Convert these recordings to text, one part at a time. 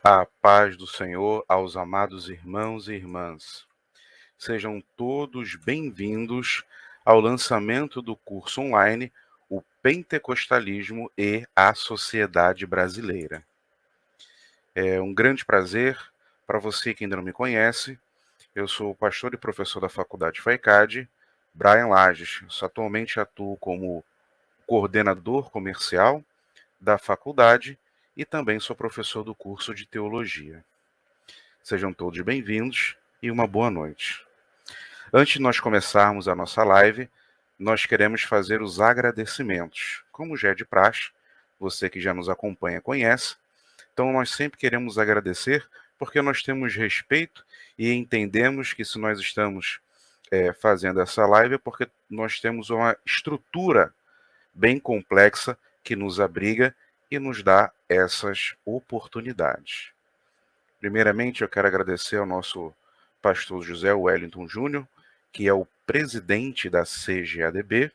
A paz do Senhor aos amados irmãos e irmãs. Sejam todos bem-vindos ao lançamento do curso online O Pentecostalismo e a Sociedade Brasileira. É um grande prazer para você que ainda não me conhece. Eu sou o pastor e professor da Faculdade FAECAD, Brian Lages. Atualmente atuo como coordenador comercial da faculdade e também sou professor do curso de Teologia. Sejam todos bem-vindos e uma boa noite. Antes de nós começarmos a nossa live, nós queremos fazer os agradecimentos. Como já é de praxe, você que já nos acompanha conhece, então nós sempre queremos agradecer porque nós temos respeito e entendemos que se nós estamos fazendo essa live é porque nós temos uma estrutura bem complexa que nos abriga e nos dá essas oportunidades. Primeiramente, eu quero agradecer ao nosso pastor José Wellington Júnior, que é o presidente da CGADB.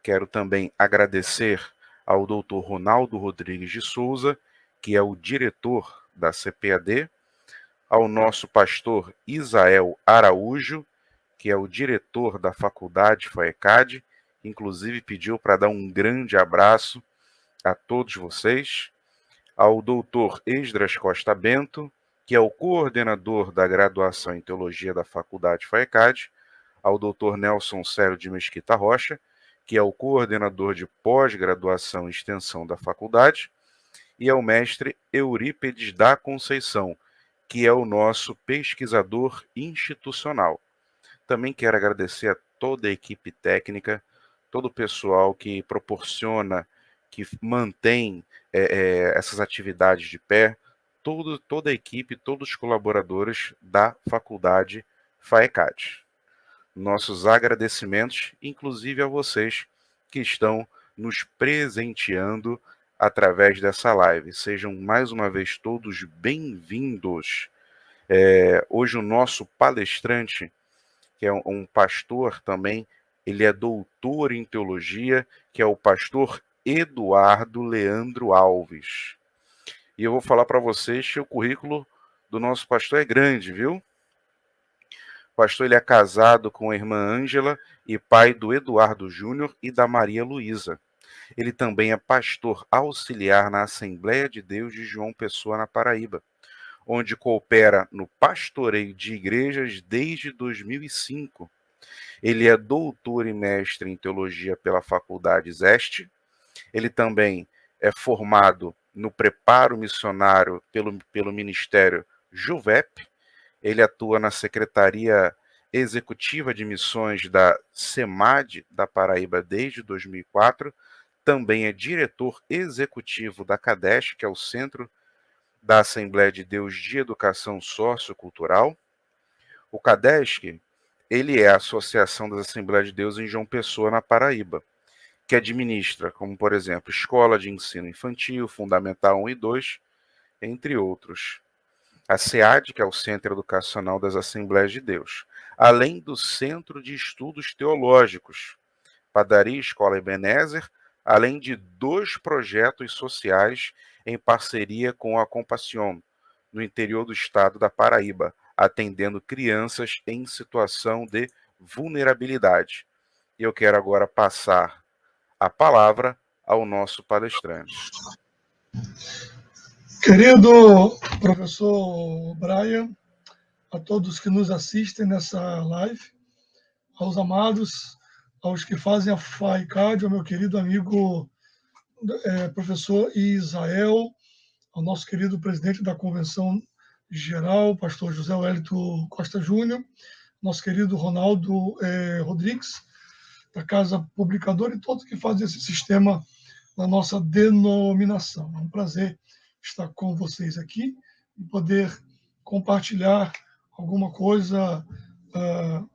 Quero também agradecer ao doutor Ronaldo Rodrigues de Souza, que é o diretor da CPAD, ao nosso pastor Isael Araújo, que é o diretor da faculdade FAECAD, inclusive pediu para dar um grande abraço a todos vocês, ao doutor Esdras Costa Bento, que é o coordenador da graduação em Teologia da Faculdade FAECAD, ao doutor Nelson Célio de Mesquita Rocha, que é o coordenador de pós-graduação e extensão da faculdade, e ao mestre Eurípedes da Conceição, que é o nosso pesquisador institucional. Também quero agradecer a toda a equipe técnica, todo o pessoal que proporciona, que mantém essas atividades de pé, toda a equipe, todos os colaboradores da faculdade FAECAD. Nossos agradecimentos, inclusive a vocês que estão nos presenteando através dessa live. Sejam mais uma vez todos bem-vindos. Hoje o nosso palestrante, que é um pastor também, ele é doutor em teologia, que é o pastor Eduardo Leandro Alves. E eu vou falar para vocês que o currículo do nosso pastor é grande, viu? O pastor ele é casado com a irmã Ângela e pai do Eduardo Júnior e da Maria Luísa. Ele também é pastor auxiliar na Assembleia de Deus de João Pessoa, na Paraíba, onde coopera no pastoreio de igrejas desde 2005. Ele é doutor e mestre em teologia pela Faculdade Zeste. Ele também é formado no preparo missionário pelo Ministério Juvep. Ele atua na Secretaria Executiva de Missões da SEMAD da Paraíba desde 2004. Também é diretor executivo da CADESH, que é o Centro da Assembleia de Deus de Educação Sociocultural. O CADESH, ele é a Associação das Assembleias de Deus em João Pessoa, na Paraíba, que administra, como por exemplo, Escola de Ensino Infantil, Fundamental 1 e 2, entre outros. A SEAD, que é o Centro Educacional das Assembleias de Deus, além do Centro de Estudos Teológicos, Padaria Escola Ebenezer, além de 2 projetos sociais em parceria com a Compassion, no interior do estado da Paraíba, atendendo crianças em situação de vulnerabilidade. E eu quero agora passar a palavra ao nosso palestrante. Querido professor Brian, a todos que nos assistem nessa live, aos amados, aos que fazem a FAECAD, ao meu querido amigo professor Isael, ao nosso querido presidente da Convenção Geral, pastor José Wellington Costa Júnior, nosso querido Ronaldo Rodrigues, da Casa Publicadora, e todos que fazem esse sistema na nossa denominação. É um prazer estar com vocês aqui e poder compartilhar alguma coisa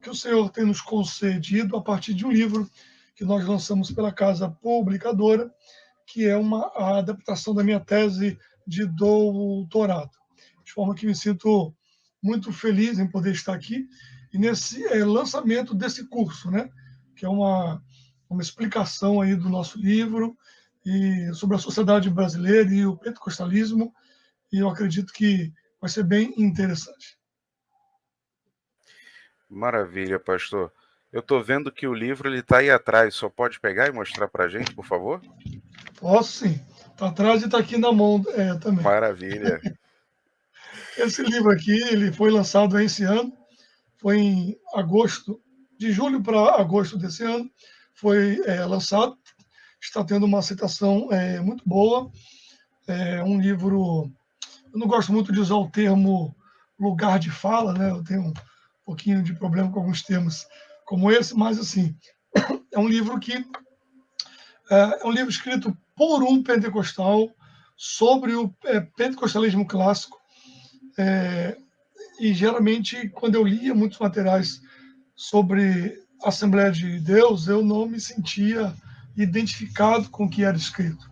que o Senhor tem nos concedido a partir de um livro que nós lançamos pela Casa Publicadora, que é a adaptação da minha tese de doutorado. De forma que me sinto muito feliz em poder estar aqui e nesse lançamento desse curso, né? Que é uma explicação aí do nosso livro e sobre a sociedade brasileira e o pentecostalismo e eu acredito que vai ser bem interessante. Maravilha, pastor. Eu estou vendo que o livro está aí atrás. Só pode pegar e mostrar para a gente, por favor? Posso sim. Está atrás e está aqui na mão também. Maravilha. Esse livro aqui ele foi lançado esse ano, foi em agosto, de julho para agosto desse ano, foi lançado. Está tendo uma aceitação muito boa. É um livro. Eu não gosto muito de usar o termo lugar de fala, né? Eu tenho um pouquinho de problema com alguns termos como esse, mas assim, é um livro que é um livro escrito por um pentecostal sobre o pentecostalismo clássico. E geralmente, quando eu lia muitos materiais sobre a Assembleia de Deus, eu não me sentia identificado com o que era escrito.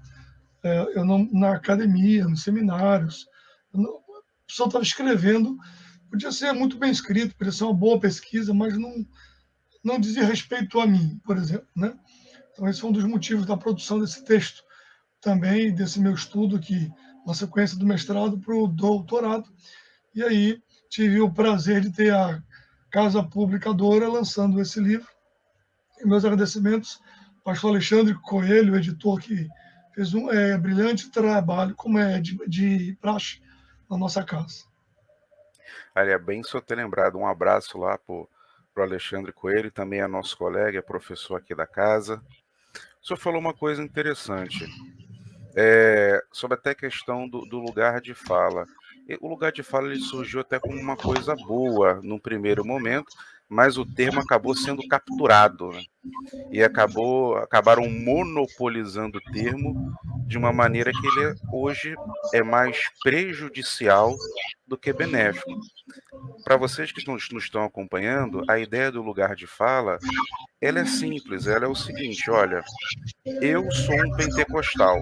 Eu não, na academia, nos seminários, a pessoa estava escrevendo, podia ser muito bem escrito, podia ser uma boa pesquisa, mas não dizia respeito a mim, por exemplo, né? Então esse foi um dos motivos da produção desse texto, também desse meu estudo aqui, na sequência do mestrado para o doutorado. E aí tive o prazer de ter a Casa Publicadora lançando esse livro. E meus agradecimentos ao pastor Alexandre Coelho, editor, que fez um brilhante trabalho, como é de praxe, na nossa casa. Ali é bem só ter lembrado. Um abraço lá para o Alexandre Coelho, também é nosso colega, é professor aqui da casa. O senhor falou uma coisa interessante, sobre até a questão do lugar de fala. O lugar de fala ele surgiu até como uma coisa boa num primeiro momento, mas o termo acabou sendo capturado, né? E acabaram monopolizando o termo de uma maneira que ele hoje é mais prejudicial do que benéfico. Para vocês que nos estão acompanhando, a ideia do lugar de fala, ela é simples, ela é o seguinte, olha, eu sou um pentecostal,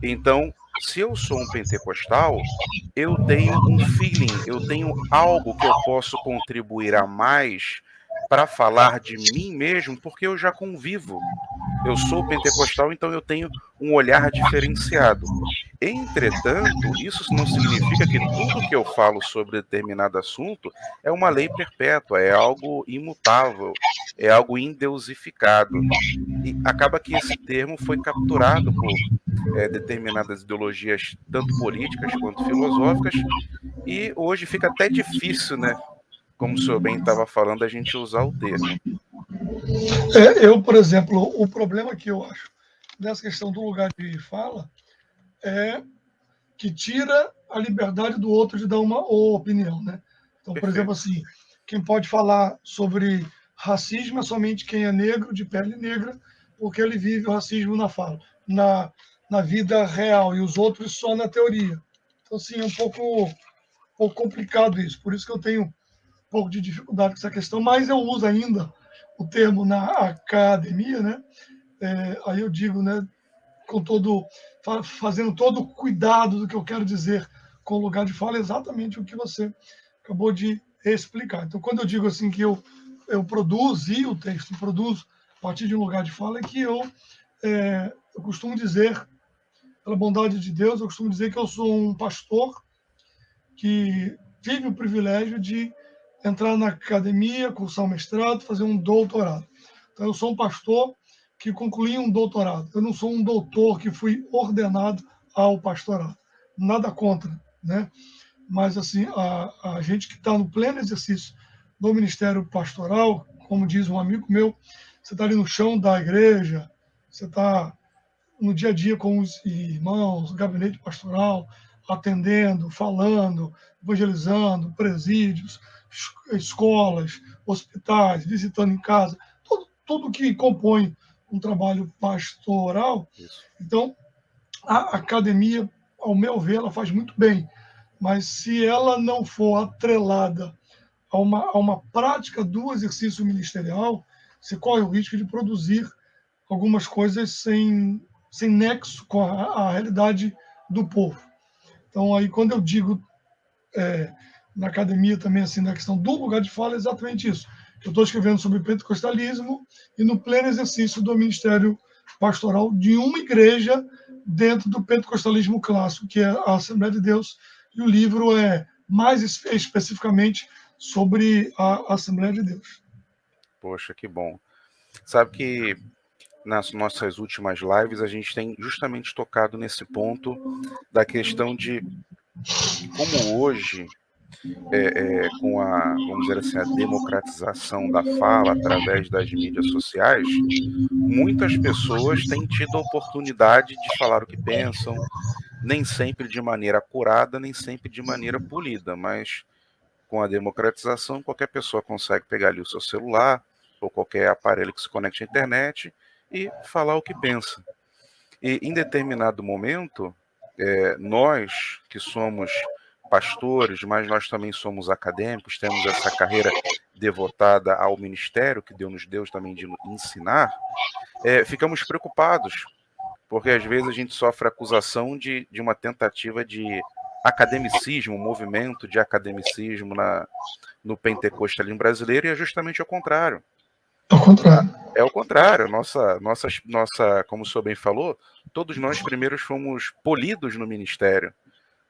então, se eu sou um pentecostal, eu tenho um feeling, eu tenho algo que eu posso contribuir a mais para falar de mim mesmo, porque eu já convivo. Eu sou pentecostal, então eu tenho um olhar diferenciado. Entretanto, isso não significa que tudo que eu falo sobre determinado assunto é uma lei perpétua, é algo imutável, é algo indeusificado. E acaba que esse termo foi capturado por determinadas ideologias, tanto políticas quanto filosóficas, e hoje fica até difícil, né? Como o senhor bem estava falando, a gente usar o termo. Eu, por exemplo, o problema que eu acho dessa questão do lugar de fala é que tira a liberdade do outro de dar uma opinião, né? Então, por exemplo, Perfeito. assim, quem pode falar sobre racismo é somente quem é negro, de pele negra, porque ele vive o racismo na fala, na vida real, e os outros só na teoria. Então, assim, é um pouco complicado isso. Por isso que eu tenho um pouco de dificuldade com essa questão, mas eu uso ainda o termo na academia, né? Aí eu digo, né, fazendo todo o cuidado do que eu quero dizer com o lugar de fala, exatamente o que você acabou de explicar. Então, quando eu digo assim que eu produzi o texto, produzo a partir de um lugar de fala, é que eu costumo dizer, pela bondade de Deus, eu costumo dizer que eu sou um pastor que tive o privilégio de entrar na academia, cursar um mestrado, fazer um doutorado. Então, eu sou um pastor que concluí um doutorado. Eu não sou um doutor que fui ordenado ao pastorado. Nada contra, né? Mas, assim, a gente que está no pleno exercício do ministério pastoral, como diz um amigo meu, você está ali no chão da igreja, você está no dia a dia com os irmãos, gabinete pastoral, atendendo, falando, evangelizando, presídios, escolas, hospitais, visitando em casa, tudo que compõe um trabalho pastoral. Isso. Então, a academia, ao meu ver, ela faz muito bem, mas se ela não for atrelada a uma prática do exercício ministerial, você corre o risco de produzir algumas coisas sem nexo com a realidade do povo. Então, aí, quando eu digo na academia também, assim, na questão do lugar de fala, é exatamente isso. Eu estou escrevendo sobre pentecostalismo e no pleno exercício do ministério pastoral de uma igreja dentro do pentecostalismo clássico, que é a Assembleia de Deus, e o livro é mais especificamente sobre a Assembleia de Deus. Poxa, que bom. Sabe que nas nossas últimas lives a gente tem justamente tocado nesse ponto da questão de como hoje, com a, vamos dizer assim, a democratização da fala através das mídias sociais, muitas pessoas têm tido a oportunidade de falar o que pensam, nem sempre de maneira acurada, nem sempre de maneira polida, mas com a democratização, qualquer pessoa consegue pegar ali o seu celular ou qualquer aparelho que se conecte à internet e falar o que pensa. E em determinado momento, nós que somos pastores, mas nós também somos acadêmicos, temos essa carreira devotada ao ministério que Deus nos deu também de ensinar, ficamos preocupados, porque às vezes a gente sofre acusação de uma tentativa de academicismo, um movimento de academicismo no pentecostalismo brasileiro, e é justamente o contrário. Ao contrário. É o contrário. Nossa, como o senhor bem falou, todos nós primeiros fomos polidos no ministério.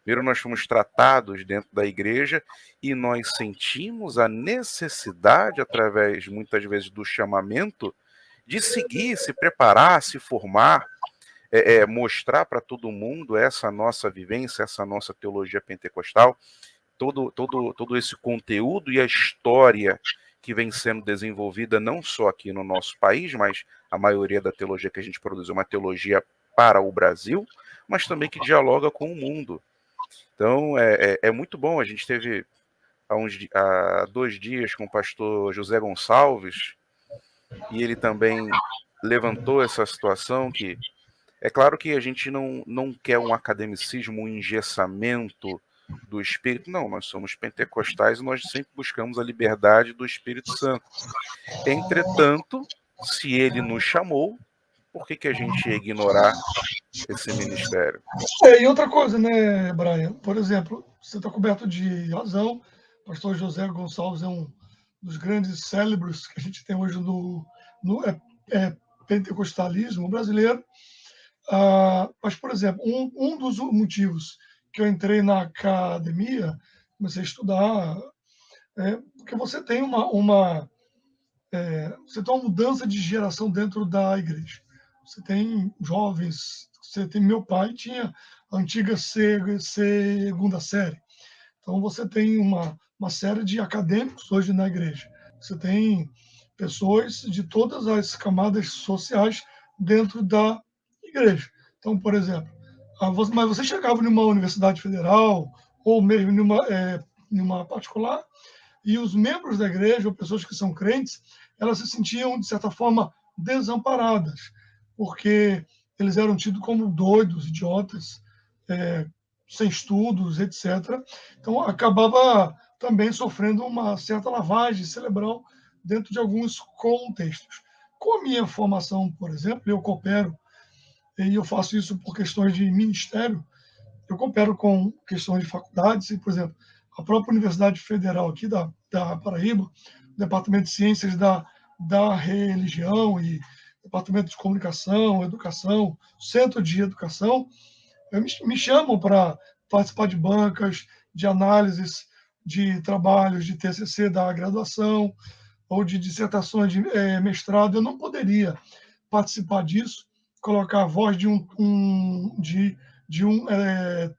Primeiro nós fomos tratados dentro da igreja e nós sentimos a necessidade, através, muitas vezes, do chamamento, de seguir, se preparar, se formar, mostrar para todo mundo essa nossa vivência, essa nossa teologia pentecostal, todo esse conteúdo e a história que vem sendo desenvolvida não só aqui no nosso país, mas a maioria da teologia que a gente produz é uma teologia para o Brasil, mas também que dialoga com o mundo. Então, é muito bom. A gente teve há 2 dias com o pastor José Gonçalves, e ele também levantou essa situação que, é claro que a gente não quer um academicismo, um engessamento do Espírito. Não, nós somos pentecostais e nós sempre buscamos a liberdade do Espírito Santo. Entretanto, se ele nos chamou, por que a gente ia ignorar esse ministério? E outra coisa, né, Brian? Por exemplo, você está coberto de razão. O pastor José Gonçalves é um dos grandes cérebros que a gente tem hoje no pentecostalismo brasileiro. Mas, por exemplo, um dos motivos que eu entrei na academia, comecei a estudar, porque você tem você tem uma mudança de geração dentro da igreja. Você tem jovens, você tem meu pai tinha a antiga segunda série. Então você tem uma série de acadêmicos hoje na igreja. Você tem pessoas de todas as camadas sociais dentro da igreja. Então, por exemplo, mas você chegava numa universidade federal ou mesmo numa particular, e os membros da igreja, ou pessoas que são crentes, elas se sentiam, de certa forma, desamparadas, porque eles eram tidos como doidos, idiotas, sem estudos, etc. Então, acabava também sofrendo uma certa lavagem cerebral dentro de alguns contextos. Com a minha formação, por exemplo, eu coopero, e eu faço isso por questões de ministério, eu coopero com questões de faculdades, e, por exemplo, a própria Universidade Federal aqui da Paraíba, o Departamento de Ciências da Religião e Departamento de Comunicação, Educação, Centro de Educação, me chamam para participar de bancas, de análises de trabalhos de TCC da graduação ou de dissertações de mestrado. Eu não poderia participar disso, colocar a voz de um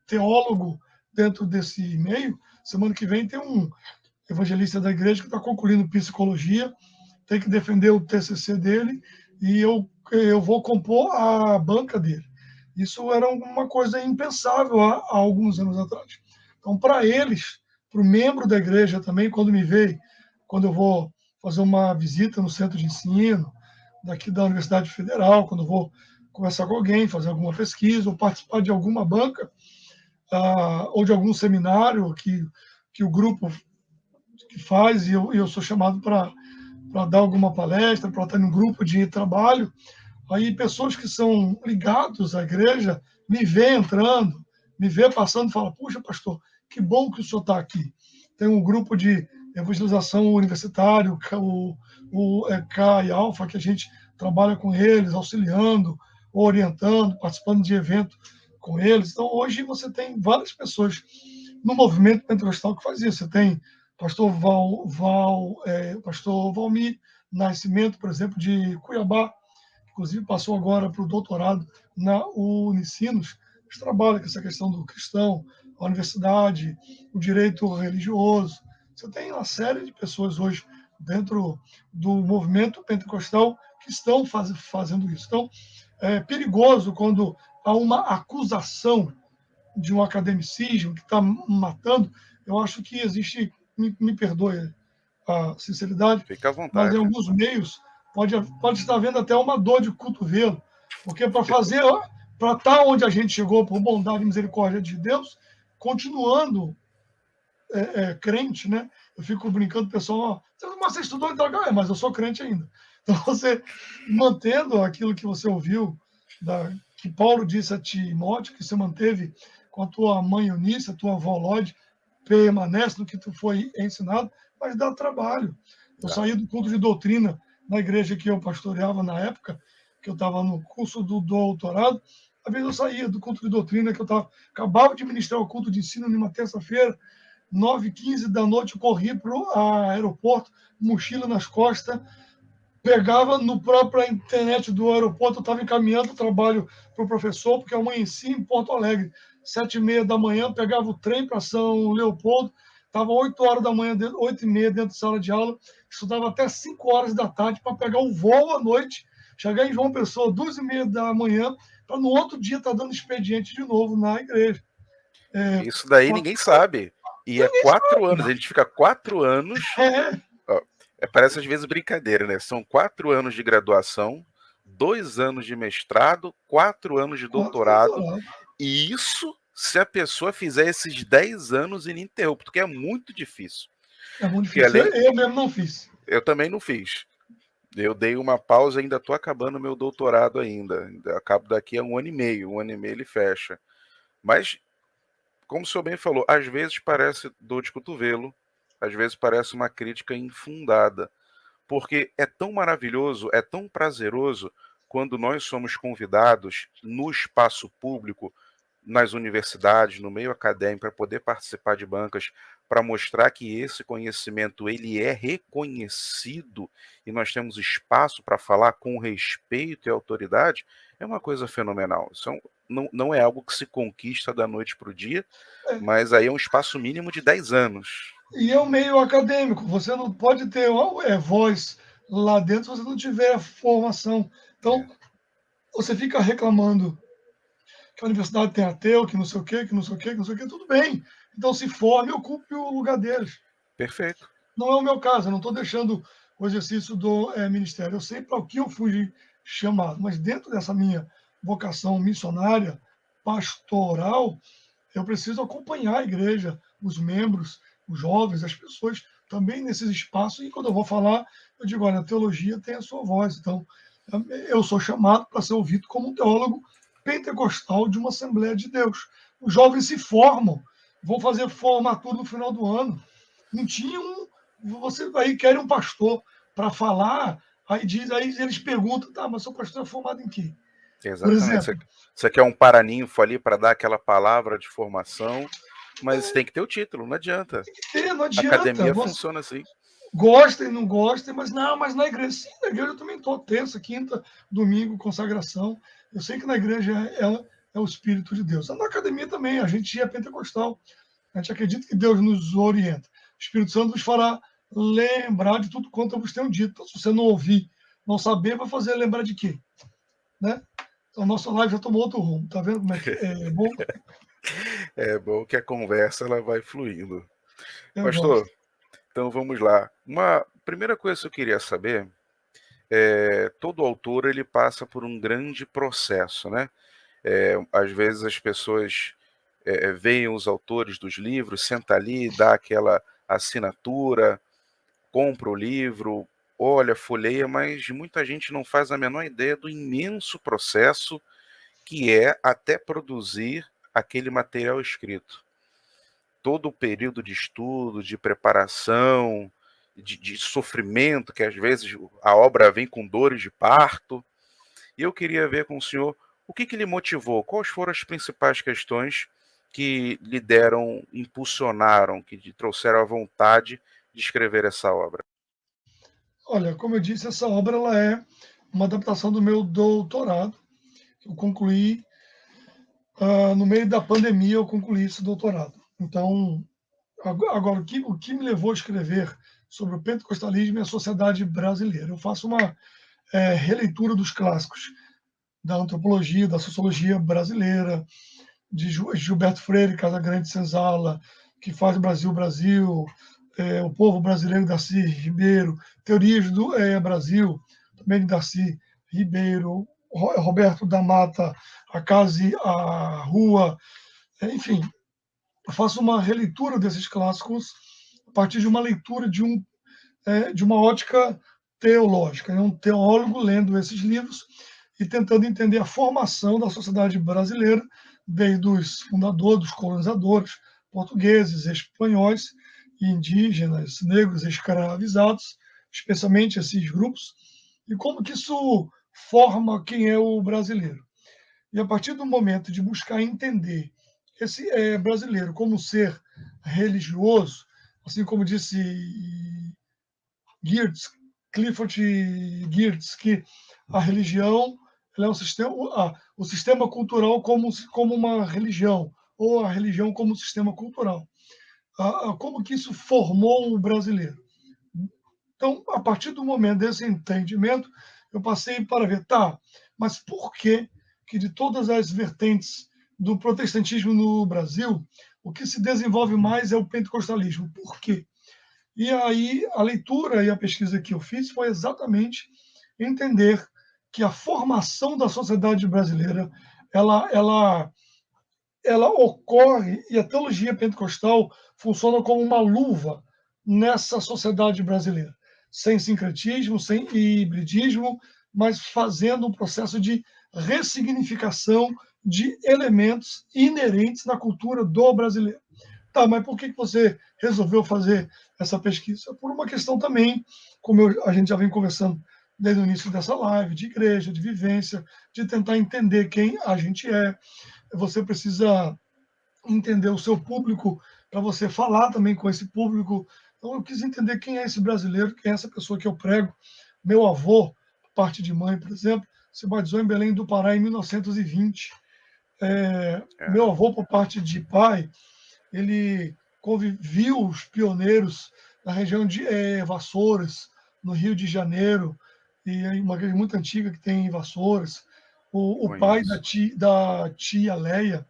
teólogo dentro desse meio. Semana que vem tem um evangelista da igreja que está concluindo psicologia, tem que defender o TCC dele e eu vou compor a banca dele. Isso era uma coisa impensável há alguns anos atrás. Então, para eles, para o membro da igreja também, quando eu vou fazer uma visita no centro de ensino, daqui da Universidade Federal, quando eu vou conversar com alguém, fazer alguma pesquisa, ou participar de alguma banca, ou de algum seminário que o grupo que faz, e eu sou chamado para dar alguma palestra, para estar em um grupo de trabalho. Aí pessoas que são ligados à igreja me vê entrando, me vê passando e fala: puxa, pastor, que bom que o senhor está aqui. Tem um grupo de evangelização universitário, o K e Alfa, que a gente trabalha com eles, auxiliando, orientando, participando de evento com eles. Então, hoje você tem várias pessoas no movimento pentecostal que faz isso. Você tem pastor Valmir Nascimento, por exemplo, de Cuiabá, inclusive passou agora para o doutorado na Unicinos, que trabalha com essa questão do cristão, a universidade, o direito religioso. Você tem uma série de pessoas hoje dentro do movimento pentecostal que estão fazendo isso. Então, é perigoso quando há uma acusação de um academicismo que está matando. Eu acho que existe, me perdoe a sinceridade, Fica à mas em vontade. alguns meios pode estar havendo até uma dor de cotovelo, porque para estar onde a gente chegou, por bondade e misericórdia de Deus, continuando crente, né? Eu fico brincando, pessoal, você estudou em tal lugar? Mas eu sou crente ainda. Então, você mantendo aquilo que você ouviu, que Paulo disse a Timóteo, que você manteve com a tua mãe Eunice, a tua avó Lode, permanece no que tu foi ensinado, mas dá trabalho. Eu Dá. saí do culto de doutrina na igreja que eu pastoreava na época, que eu estava no curso do doutorado. Às vezes eu saía do culto de doutrina, que acabava de ministrar o culto de ensino numa terça-feira, 9h15 da noite, eu corri para o aeroporto, mochila nas costas, pegava no própria internet do aeroporto, eu estava encaminhando o trabalho para o professor, porque eu amanheci em Porto Alegre, 7h30 da manhã, pegava o trem para São Leopoldo, estava 8h da manhã, 8h30 dentro de sala de aula, estudava até 5h da tarde para pegar o voo à noite, chegar em João Pessoa 2h30 da manhã, para no outro dia estar dando expediente de novo na igreja. Isso daí ninguém sabe. E é 4 anos, a gente fica 4 anos. É, Ó, parece às vezes brincadeira, né? São 4 anos de graduação, 2 anos de mestrado, 4 anos de 4 doutorado. doutorados. E isso se a pessoa fizer esses 10 anos ininterrupto, porque é muito difícil. É muito Porque difícil. além, Eu mesmo não fiz. eu também não fiz. Eu dei uma pausa, ainda estou acabando meu doutorado ainda. Acabo daqui a 1 ano e meio. 1 ano e meio ele fecha. Mas, como o senhor bem falou, às vezes parece dor de cotovelo, às vezes parece uma crítica infundada. Porque é tão maravilhoso, é tão prazeroso quando nós somos convidados no espaço público, nas universidades, no meio acadêmico, para poder participar de bancas, para mostrar que esse conhecimento ele é reconhecido e nós temos espaço para falar com respeito e autoridade, é uma coisa fenomenal. Isso não é algo que se conquista da noite para o dia, mas aí é um espaço mínimo de 10 anos. E é um meio acadêmico. Você não pode ter voz lá dentro se você não tiver formação. Então, É, você fica reclamando que a universidade tem ateu, que não sei o quê, que não sei o quê, que não sei o quê. Tudo bem. Então, se forme e ocupe o lugar deles. perfeito. Não é o meu caso. Eu não estou deixando o exercício do ministério. Eu sei para o que eu fui chamado. Mas dentro dessa minha vocação missionária, pastoral, eu preciso acompanhar a igreja, os membros, os jovens, as pessoas também nesses espaços. E quando eu vou falar, eu digo: olha, a teologia tem a sua voz. Então, eu sou chamado para ser ouvido como um teólogo pentecostal de uma Assembleia de Deus. Os jovens se formam, vão fazer formatura no final do ano. Não tinha um. Você aí quer um pastor para falar, aí eles perguntam: tá, mas seu pastor é formado em quê? Por Exatamente. exemplo, Você quer um paraninfo ali para dar aquela palavra de formação, mas tem que ter o título, não adianta. não A adianta. academia Você, funciona assim. gostem, não gostem, mas não, mas na igreja, sim, na igreja eu também estou terça, quinta, domingo, consagração. Eu sei que na igreja é o Espírito de Deus. Na academia também, a gente é pentecostal, a gente acredita que Deus nos orienta. O Espírito Santo nos fará lembrar de tudo quanto eu vos tenho dito. Então, se você não ouvir, não saber, vai fazer lembrar de quê? Né? Então, a nossa live já tomou outro rumo. Tá vendo como é que é bom? É bom que a conversa ela vai fluindo. Eu Pastor, gosto. então vamos lá. Uma primeira coisa que eu queria saber todo autor ele passa por um grande processo, né? Às vezes as pessoas veem os autores dos livros, senta ali, dá aquela assinatura, compra o livro, olha, folheia, mas muita gente não faz a menor ideia do imenso processo que é até produzir aquele material escrito. Todo o período de estudo, de preparação, de sofrimento, que às vezes a obra vem com dores de parto. E eu queria ver com o senhor O que lhe motivou? Quais foram as principais questões que lhe impulsionaram, que lhe trouxeram a vontade de escrever essa obra? Olha, como eu disse, essa obra ela é uma adaptação do meu doutorado. Eu concluí, no meio da pandemia, eu concluí esse doutorado. Então, agora, o que me levou a escrever sobre o pentecostalismo e a sociedade brasileira? Eu faço uma releitura dos clássicos da antropologia, da sociologia brasileira, de Gilberto Freire, Casagrande Senzala, que faz o Brasil Brasil, o povo brasileiro, Darcy Ribeiro, teorias do Brasil, também de Darcy Ribeiro, Roberto da Mata, a casa e a rua, enfim, eu faço uma releitura desses clássicos a partir de uma leitura de uma ótica teológica, um teólogo lendo esses livros e tentando entender a formação da sociedade brasileira, desde os fundadores, dos colonizadores, portugueses, espanhóis, indígenas, negros escravizados, especialmente esses grupos, e como que isso forma quem é o brasileiro. E a partir do momento de buscar entender esse brasileiro como ser religioso, assim como disse Geertz, Clifford Geertz, que a religião ela é o sistema cultural como uma religião, ou a religião como sistema cultural. Como que isso formou o brasileiro? Então, a partir do momento desse entendimento, eu passei para ver, tá, mas por que de todas as vertentes do protestantismo no Brasil, o que se desenvolve mais é o pentecostalismo? Por quê? E aí a leitura e a pesquisa que eu fiz foi exatamente entender que a formação da sociedade brasileira ela, ela, ela ocorre e a teologia pentecostal funciona como uma luva nessa sociedade brasileira, sem sincretismo, sem hibridismo, mas fazendo um processo de ressignificação de elementos inerentes na cultura do brasileiro. Tá, mas por que você resolveu fazer essa pesquisa? Por uma questão também, como a gente já vem conversando desde o início dessa live, de igreja, de vivência, de tentar entender quem a gente é. Você precisa entender o seu público para você falar também com esse público. Então, eu quis entender quem é esse brasileiro, quem é essa pessoa que eu prego. Meu avô, parte de mãe, por exemplo, se batizou em Belém do Pará em 1920. É, Meu avô, por parte de pai, ele conviviu os pioneiros na região de Vassouras, no Rio de Janeiro, e é uma igreja muito antiga que tem em Vassouras. O pai conheço. da tia Leia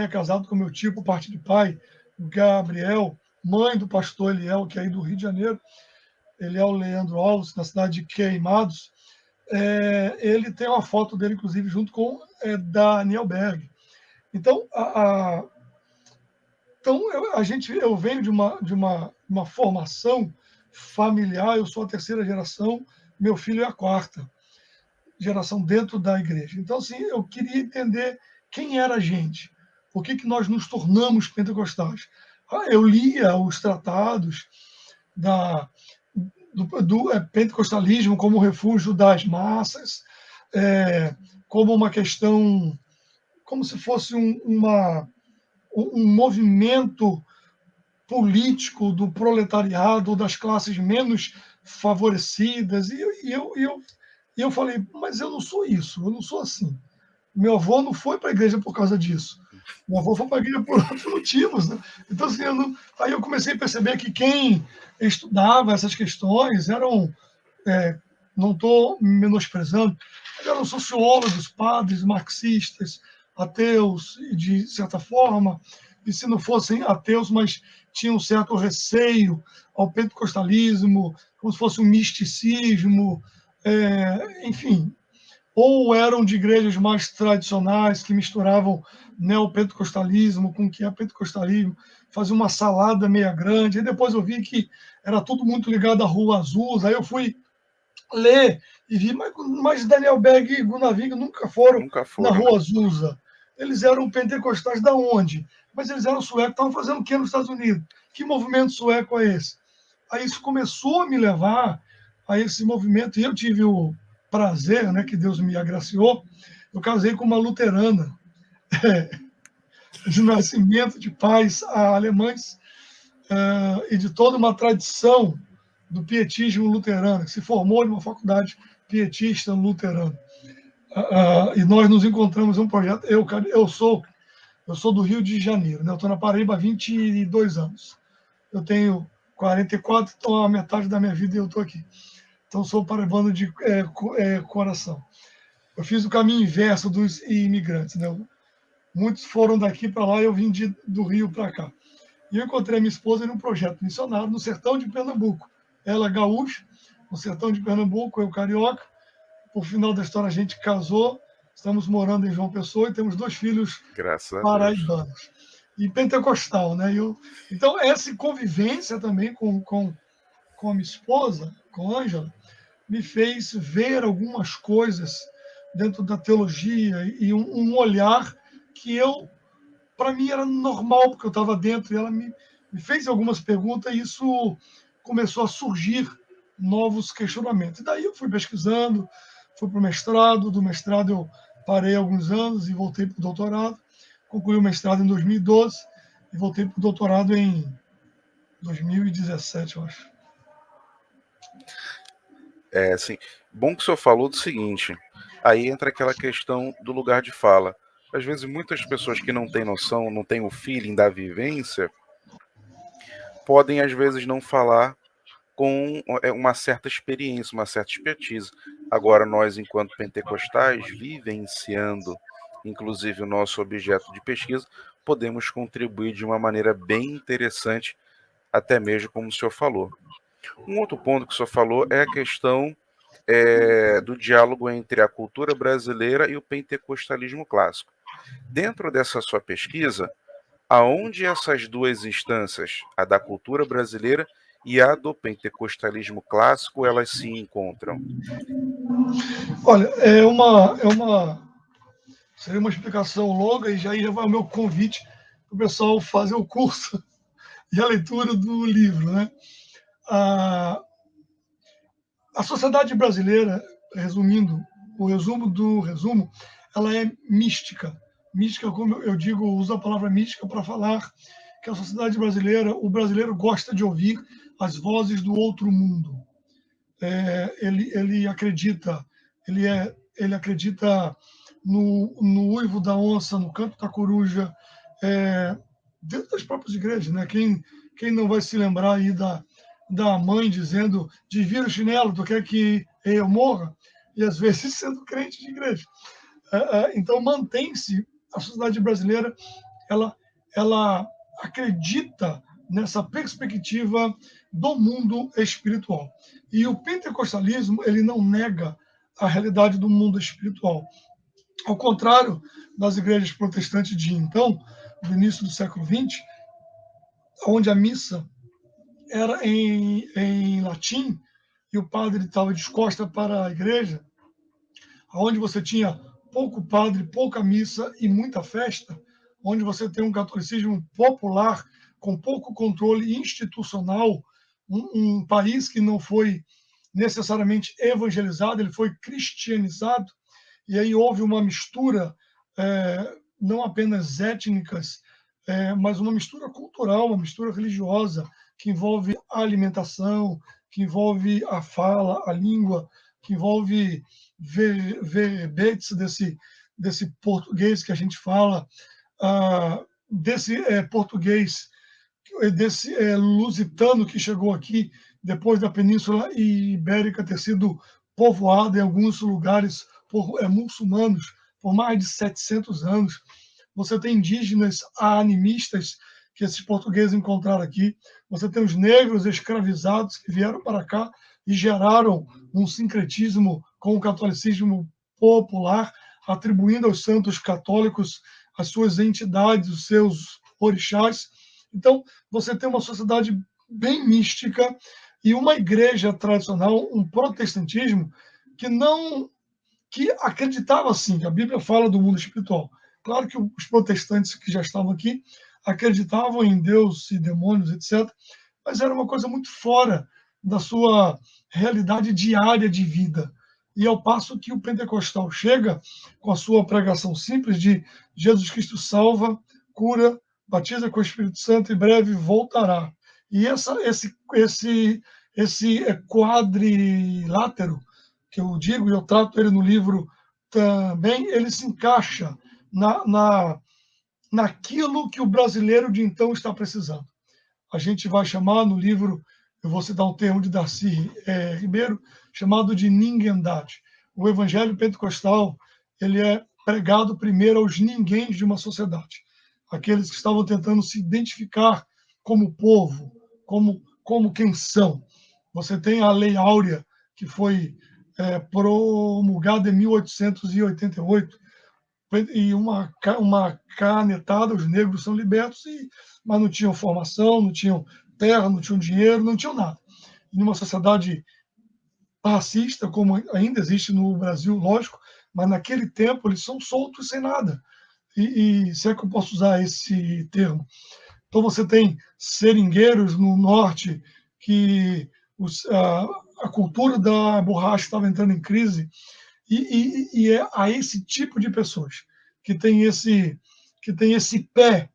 é casado com meu tio por parte de pai, Gabriel, mãe do pastor Eliel, que é aí do Rio de Janeiro, Eliel Leandro Alves, na cidade de Queimados. Ele tem uma foto dele, inclusive, junto com Daniel Berg. Então, eu venho de uma formação familiar, eu sou a terceira geração, meu filho é a quarta geração dentro da igreja. Então, assim, eu queria entender quem era a gente, por que nós nos tornamos pentecostais. Eu lia os tratados do pentecostalismo como refúgio das massas, como uma questão, como se fosse um movimento político do proletariado ou das classes menos favorecidas. E eu falei, mas eu não sou isso, eu não sou assim. Meu avô não foi para a igreja por causa disso. Meu avô foi para a igreja por outros motivos. Né? Então, assim, aí eu comecei a perceber que quem estudava essas questões eram, não estou menosprezando, eram sociólogos, padres, marxistas, ateus, de certa forma, e se não fossem ateus, mas tinham um certo receio ao pentecostalismo, como se fosse um misticismo, enfim, ou eram de igrejas mais tradicionais que misturavam neopentecostalismo com o que é pentecostalismo, faziam uma salada meia grande. E depois eu vi que era tudo muito ligado à Rua Azul. Aí eu fui ler e vi, mas Daniel Berg e Gunavig nunca foram Nunca na foram, né? Rua Azusa. Eles eram pentecostais da onde? Mas eles eram suecos, estavam fazendo o que nos Estados Unidos? Que movimento sueco é esse? Aí isso começou a me levar a esse movimento, e eu tive o prazer, né, que Deus me agraciou, Eu casei com uma luterana, de nascimento, de pais alemães, e de toda uma tradição do pietismo luterano, que se formou em uma faculdade pietista luterana. E nós nos encontramos em um projeto. Eu sou do Rio de Janeiro, né? Eu estou na Paraíba há 22 anos. Eu tenho 44, então a metade da minha vida eu estou aqui. Então sou paraibano de coração. Eu fiz o caminho inverso dos imigrantes, né? Muitos foram daqui para lá e eu vim do Rio para cá. E eu encontrei minha esposa em um projeto missionário no sertão de Pernambuco. Ela gaúcha, no sertão de Pernambuco, eu carioca. Por final da história, a gente casou, estamos morando em João Pessoa e temos 2 filhos paraibanos. E pentecostal, né? Então, essa convivência também com a minha esposa, com a Ângela, me fez ver algumas coisas dentro da teologia e um olhar que para mim, era normal, porque eu estava dentro e ela me fez algumas perguntas e isso começou a surgir novos questionamentos. E daí eu fui pesquisando, fui para o mestrado, do mestrado eu parei alguns anos e voltei para o doutorado, concluí o mestrado em 2012 e voltei para o doutorado em 2017, eu acho. Assim, bom que o senhor falou do seguinte, aí entra aquela questão do lugar de fala. Às vezes, muitas pessoas que não têm noção, não têm o feeling da vivência, podem, às vezes, não falar com uma certa experiência, uma certa expertise. Agora, nós, enquanto pentecostais, vivenciando, inclusive, o nosso objeto de pesquisa, podemos contribuir de uma maneira bem interessante, até mesmo como o senhor falou. Um outro ponto que o senhor falou é a questão do diálogo entre a cultura brasileira e o pentecostalismo clássico. Dentro dessa sua pesquisa, aonde essas duas instâncias, a da cultura brasileira e a do pentecostalismo clássico, elas se encontram? Olha, seria uma explicação longa e já vai o meu convite para o pessoal fazer o curso e a leitura do livro, né? A sociedade brasileira, resumindo, o resumo do resumo, ela é mística. Mística, como eu digo, uso a palavra mística para falar que a sociedade brasileira, o brasileiro gosta de ouvir as vozes do outro mundo. Ele acredita, ele acredita no uivo da onça, no canto da coruja, dentro das próprias igrejas, né? Quem não vai se lembrar aí da mãe dizendo: "Desvira o chinelo, tu quer que eu morra?" E às vezes sendo crente de igreja. Então mantém-se a sociedade brasileira, ela acredita nessa perspectiva do mundo espiritual. E o pentecostalismo, ele não nega a realidade do mundo espiritual. Ao contrário das igrejas protestantes de então, do início do século XX, onde a missa era em latim e o padre estava de costas para a igreja, onde você tinha pouco padre, pouca missa e muita festa, onde você tem um catolicismo popular com pouco controle institucional, um país que não foi necessariamente evangelizado, ele foi cristianizado, e aí houve uma mistura, não apenas étnicas, mas uma mistura cultural, uma mistura religiosa, que envolve a alimentação, que envolve a fala, a língua, que envolve verbetes desse português que a gente fala, desse português, desse lusitano que chegou aqui depois da Península Ibérica ter sido povoada em alguns lugares por muçulmanos por mais de 700 anos. Você tem indígenas animistas que esses portugueses encontraram aqui. Você tem os negros escravizados que vieram para cá e geraram um sincretismo com o catolicismo popular, atribuindo aos santos católicos as suas entidades, os seus orixás. Então, você tem uma sociedade bem mística e uma igreja tradicional, um protestantismo que acreditava assim, que a Bíblia fala do mundo espiritual. Claro que os protestantes que já estavam aqui acreditavam em Deus e demônios, etc., mas era uma coisa muito fora da sua realidade diária de vida. E ao passo que o pentecostal chega com a sua pregação simples de Jesus Cristo salva, cura, batiza com o Espírito Santo e breve voltará. E esse quadrilátero, que eu digo, e eu trato ele no livro também, ele se encaixa naquilo que o brasileiro de então está precisando. A gente vai chamar no livro, eu vou citar um termo de Darcy Ribeiro, chamado de ninguém-dade. O evangelho pentecostal, ele é pregado primeiro aos ninguéms de uma sociedade. Aqueles que estavam tentando se identificar como povo, como quem são. Você tem a Lei Áurea, que foi promulgada em 1888, e uma canetada, os negros são libertos, mas não tinham formação, não tinham terra, não tinham dinheiro, não tinham nada. Em uma sociedade racista, como ainda existe no Brasil, lógico, mas naquele tempo eles são soltos sem nada. E se é que eu posso usar esse termo? Então você tem seringueiros no norte que a cultura da borracha estava entrando em crise, e é a esse tipo de pessoas que tem esse pé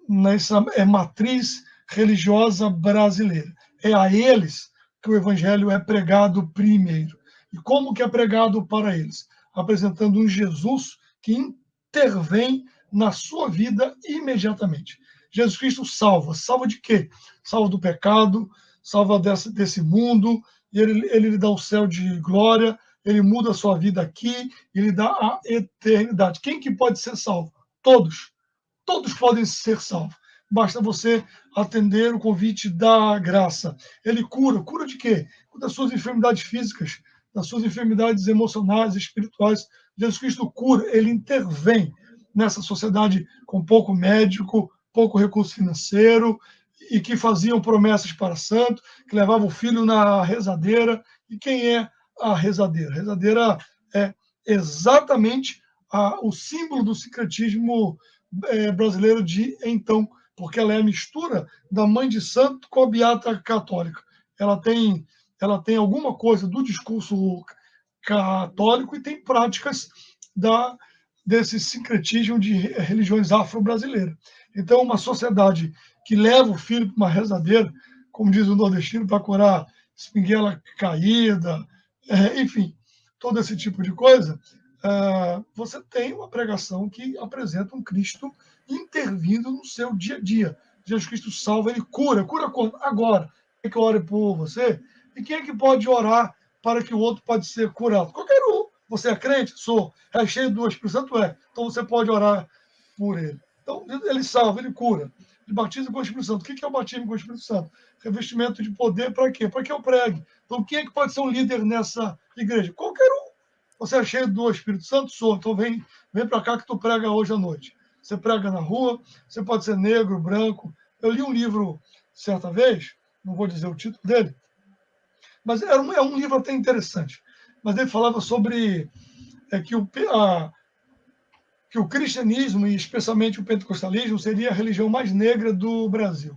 nessa matriz religiosa brasileira. É a eles que o evangelho é pregado primeiro. E como que é pregado para eles? Apresentando um Jesus que intervém na sua vida imediatamente. Jesus Cristo salva. Salva de quê? Salva do pecado, salva desse mundo, e ele lhe dá o céu de glória, ele muda a sua vida aqui, ele dá a eternidade. Quem que pode ser salvo? Todos. Todos podem ser salvos. Basta você atender o convite da graça. Ele cura. Cura de quê? Cura das suas enfermidades físicas, das suas enfermidades emocionais, espirituais. Jesus Cristo cura, ele intervém nessa sociedade com pouco médico, pouco recurso financeiro, e que faziam promessas para santo, que levavam o filho na rezadeira. E quem é a rezadeira? A rezadeira é exatamente o símbolo do sincretismo brasileiro de então, porque ela é a mistura da mãe de santo com a beata católica. Ela tem alguma coisa do discurso católico e tem práticas desse sincretismo de religiões afro-brasileiras. Então, uma sociedade que leva o filho para uma rezadeira, como diz o nordestino, para curar espinguela caída, enfim, todo esse tipo de coisa, você tem uma pregação que apresenta um Cristo intervindo no seu dia a dia. Jesus Cristo salva, ele cura. Cura quando? Agora. Quer que eu ore por você? E quem é que pode orar para que o outro pode ser curado? Qualquer um. Você é crente? Sou. É cheio do Espírito Santo? É. Então você pode orar por ele. Então ele salva, ele cura. Ele batiza com o Espírito Santo. O que é o batismo com o Espírito Santo? Revestimento de poder para quê? Para que eu pregue. Então quem é que pode ser um líder nessa igreja? Qualquer um. Você é cheio do Espírito Santo? Sou. Então vem para cá que tu prega hoje à noite. Você prega na rua, você pode ser negro, branco. Eu li um livro certa vez, não vou dizer o título dele, mas é um livro até interessante. Mas ele falava sobre que o cristianismo, e especialmente o pentecostalismo, seria a religião mais negra do Brasil.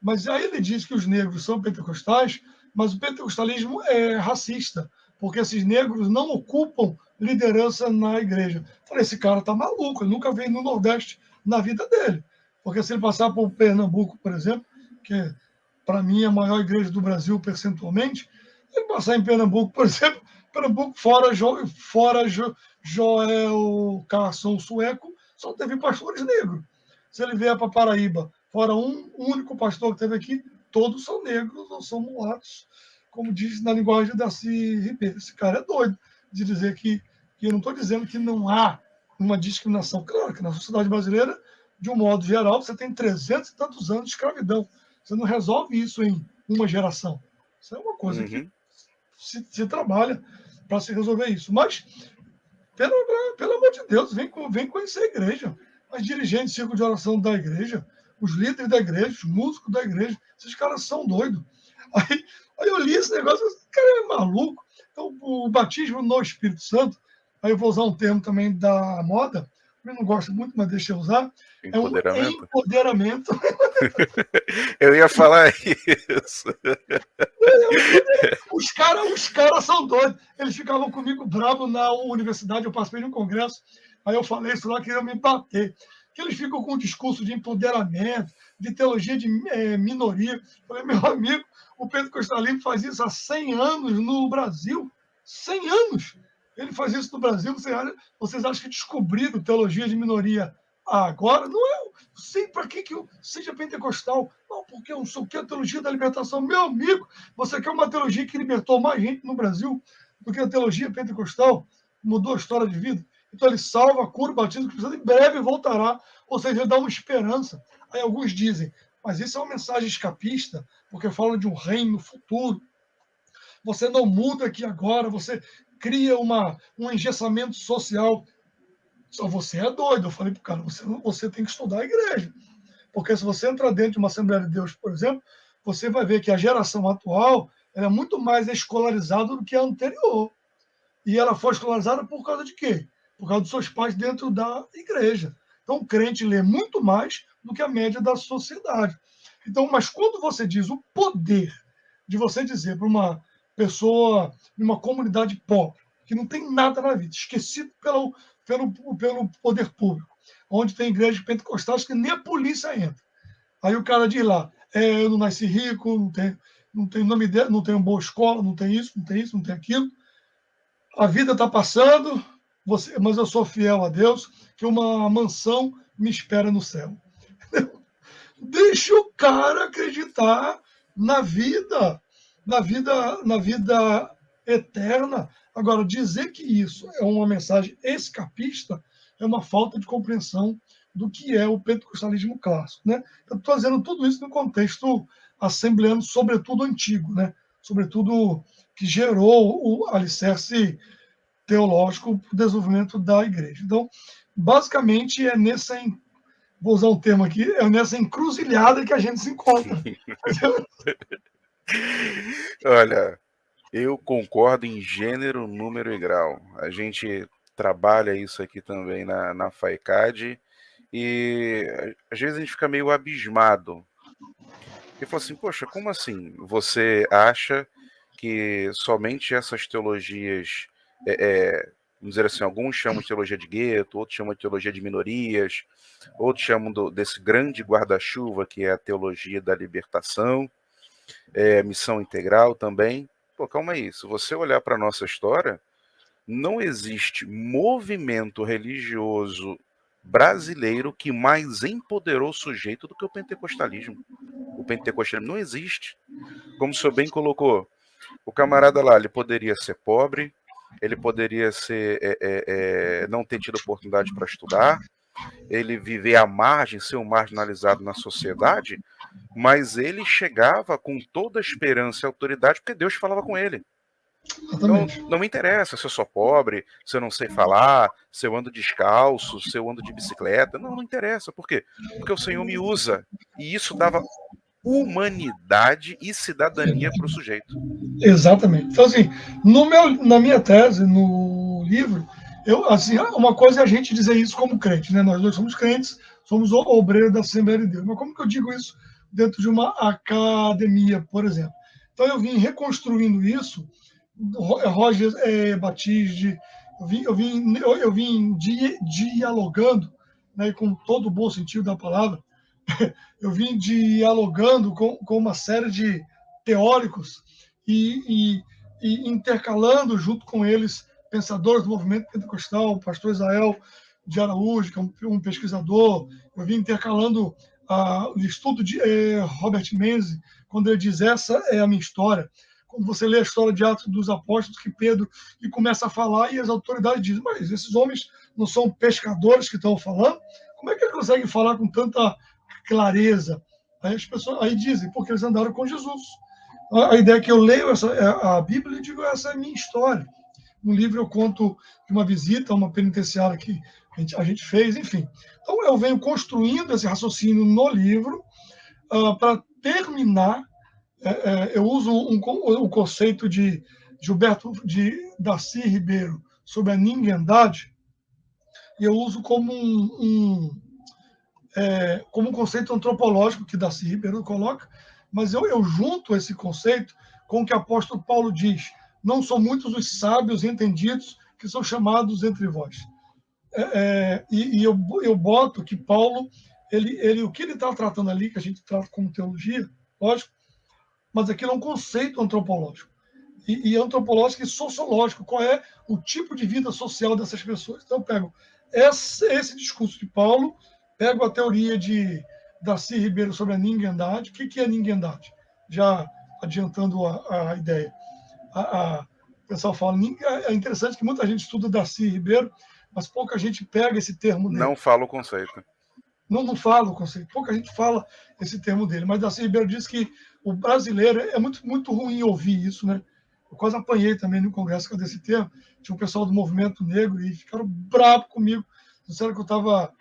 Mas aí ele diz que os negros são pentecostais, mas o pentecostalismo é racista, porque esses negros não ocupam liderança na igreja. Falei, esse cara tá maluco, ele nunca veio no Nordeste na vida dele. Porque se ele passar por Pernambuco, por exemplo, que para mim é a maior igreja do Brasil percentualmente, ele passar em Pernambuco, por exemplo, Pernambuco fora Joel Carson sueco, só teve pastores negros. Se ele vier para Paraíba, fora um único pastor que teve aqui, todos são negros ou são mulatos, como diz na linguagem da Darcy Ribeiro. Esse cara é doido de dizer que eu não estou dizendo que não há uma discriminação. Claro que na sociedade brasileira, de um modo geral, você tem 300 e tantos anos de escravidão. Você não resolve isso em uma geração. Isso é uma coisa que se trabalha para se resolver isso. Mas, pelo amor de Deus, vem conhecer a igreja. As dirigentes, círculo de oração da igreja, os líderes da igreja, os músicos da igreja, esses caras são doidos. Aí eu li esse negócio, esse cara é maluco. Então, o batismo no Espírito Santo, aí eu vou usar um termo também da moda, eu não gosto muito, mas deixa eu usar, é um Empoderamento? empoderamento. Eu ia falar isso. Os cara são doidos. Eles ficavam comigo bravo na universidade, eu participei de um congresso, aí eu falei isso lá, queriam me bater. Que eles ficam com um discurso de empoderamento, de teologia de minoria. Eu falei, meu amigo, o pentecostalismo faz isso há 100 anos no Brasil. 100 anos! Ele faz isso no Brasil. Vocês acham que descobriram teologia de minoria agora? Não é. Sei para que eu seja pentecostal. Não, porque eu não sou o que a teologia da libertação. Meu amigo, você quer uma teologia que libertou mais gente no Brasil do que a teologia pentecostal? Mudou a história de vida. Então ele salva, cura, batiza, que precisa, em breve voltará. Ou seja, ele dá uma esperança. Aí alguns dizem, mas isso é uma mensagem escapista, porque fala de um reino futuro. Você não muda aqui agora, você cria um engessamento social. Só você é doido. Eu falei para o cara, você tem que estudar a igreja. Porque se você entrar dentro de uma Assembleia de Deus, por exemplo, você vai ver que a geração atual ela é muito mais escolarizada do que a anterior. E ela foi escolarizada por causa de quê? Por causa dos seus pais dentro da igreja. Então, o crente lê muito mais do que a média da sociedade. Então, mas quando você diz o poder de você dizer para uma pessoa de uma comunidade pobre, que não tem nada na vida, esquecido pelo poder público, onde tem igrejas pentecostais que nem a polícia entra. Aí o cara diz lá, eu não nasci rico, não tenho nome dele, não tenho boa escola, não tem isso, não tem isso, não tem aquilo. A vida está passando, mas eu sou fiel a Deus, que uma mansão me espera no céu. Deixa o cara acreditar na vida eterna. Agora, dizer que isso é uma mensagem escapista é uma falta de compreensão do que é o pentecostalismo clássico, né? Eu estou dizendo tudo isso no contexto assembleano, sobretudo antigo, né? Sobretudo que gerou o alicerce teológico para o desenvolvimento da igreja. Então, basicamente, vou usar um termo aqui, é nessa encruzilhada que a gente se encontra. Olha, eu concordo em gênero, número e grau. A gente trabalha isso aqui também na FAICAD e às vezes a gente fica meio abismado. E fala assim, poxa, como assim? Você acha que somente essas teologias, vamos dizer assim, alguns chamam de teologia de gueto, outros chamam de teologia de minorias, outros chamam desse grande guarda-chuva que é a teologia da libertação, missão integral também. Pô, calma aí, se você olhar para a nossa história, não existe movimento religioso brasileiro que mais empoderou o sujeito do que o pentecostalismo. O pentecostalismo não existe. Como o senhor bem colocou, o camarada lá, ele poderia ser pobre, ele poderia não ter tido oportunidade para estudar, ele viver à margem, ser um marginalizado na sociedade, mas ele chegava com toda a esperança e autoridade porque Deus falava com ele. Então, Exatamente. não me interessa se eu sou pobre, se eu não sei falar, se eu ando descalço, se eu ando de bicicleta. Não, não interessa. Por quê? Porque o Senhor me usa. E isso dava humanidade e cidadania para o sujeito. Exatamente. Então, assim, na minha tese, no livro, assim, uma coisa é a gente dizer isso como crente, né? Nós dois somos crentes, somos obreiros da Assembleia de Deus. Mas como que eu digo isso dentro de uma academia, por exemplo? Então, eu vim reconstruindo isso, Roger Batiste, eu vim dialogando, né, com todo o bom sentido da palavra, eu vim dialogando com uma série de teóricos e intercalando junto com eles pensadores do movimento pentecostal, o pastor Israel de Araújo, que é um pesquisador. Eu vim intercalando o estudo de Robert Menzies, quando ele diz essa é a minha história. Quando você lê a história de Atos dos Apóstolos, que Pedro e começa a falar e as autoridades dizem, mas esses homens não são pescadores que estão falando? Como é que eles conseguem falar com tanta clareza? Aí as pessoas aí dizem, porque eles andaram com Jesus. A ideia é que eu leio a Bíblia e digo, essa é a minha história. No livro eu conto de uma visita a uma penitenciária que a gente fez, enfim. Então eu venho construindo esse raciocínio no livro para terminar. Eu uso um conceito de Gilberto de Darcy Ribeiro sobre a ninguém-dade, e eu uso como como um conceito antropológico que Darcy Ribeiro coloca, mas eu junto esse conceito com o que o apóstolo Paulo diz: não são muitos os sábios entendidos que são chamados entre vós. E eu boto que Paulo, o que ele está tratando ali, que a gente trata como teologia, lógico, mas aquilo é um conceito antropológico. E antropológico e sociológico, qual é o tipo de vida social dessas pessoas. Então eu pego esse discurso de Paulo, pego a teoria de Darcy Ribeiro sobre a ninguém-dade. O que é ninguém-dade? Já adiantando a ideia. O pessoal fala, é interessante que muita gente estuda Darcy Ribeiro, mas pouca gente pega esse termo dele. Não fala o conceito. Não fala o conceito, pouca gente fala esse termo dele, mas Darcy Ribeiro diz que o brasileiro, é muito ruim ouvir isso, né? Eu quase apanhei também no congresso com esse termo, tinha um pessoal do movimento negro e ficaram bravos comigo, disseram que eu estava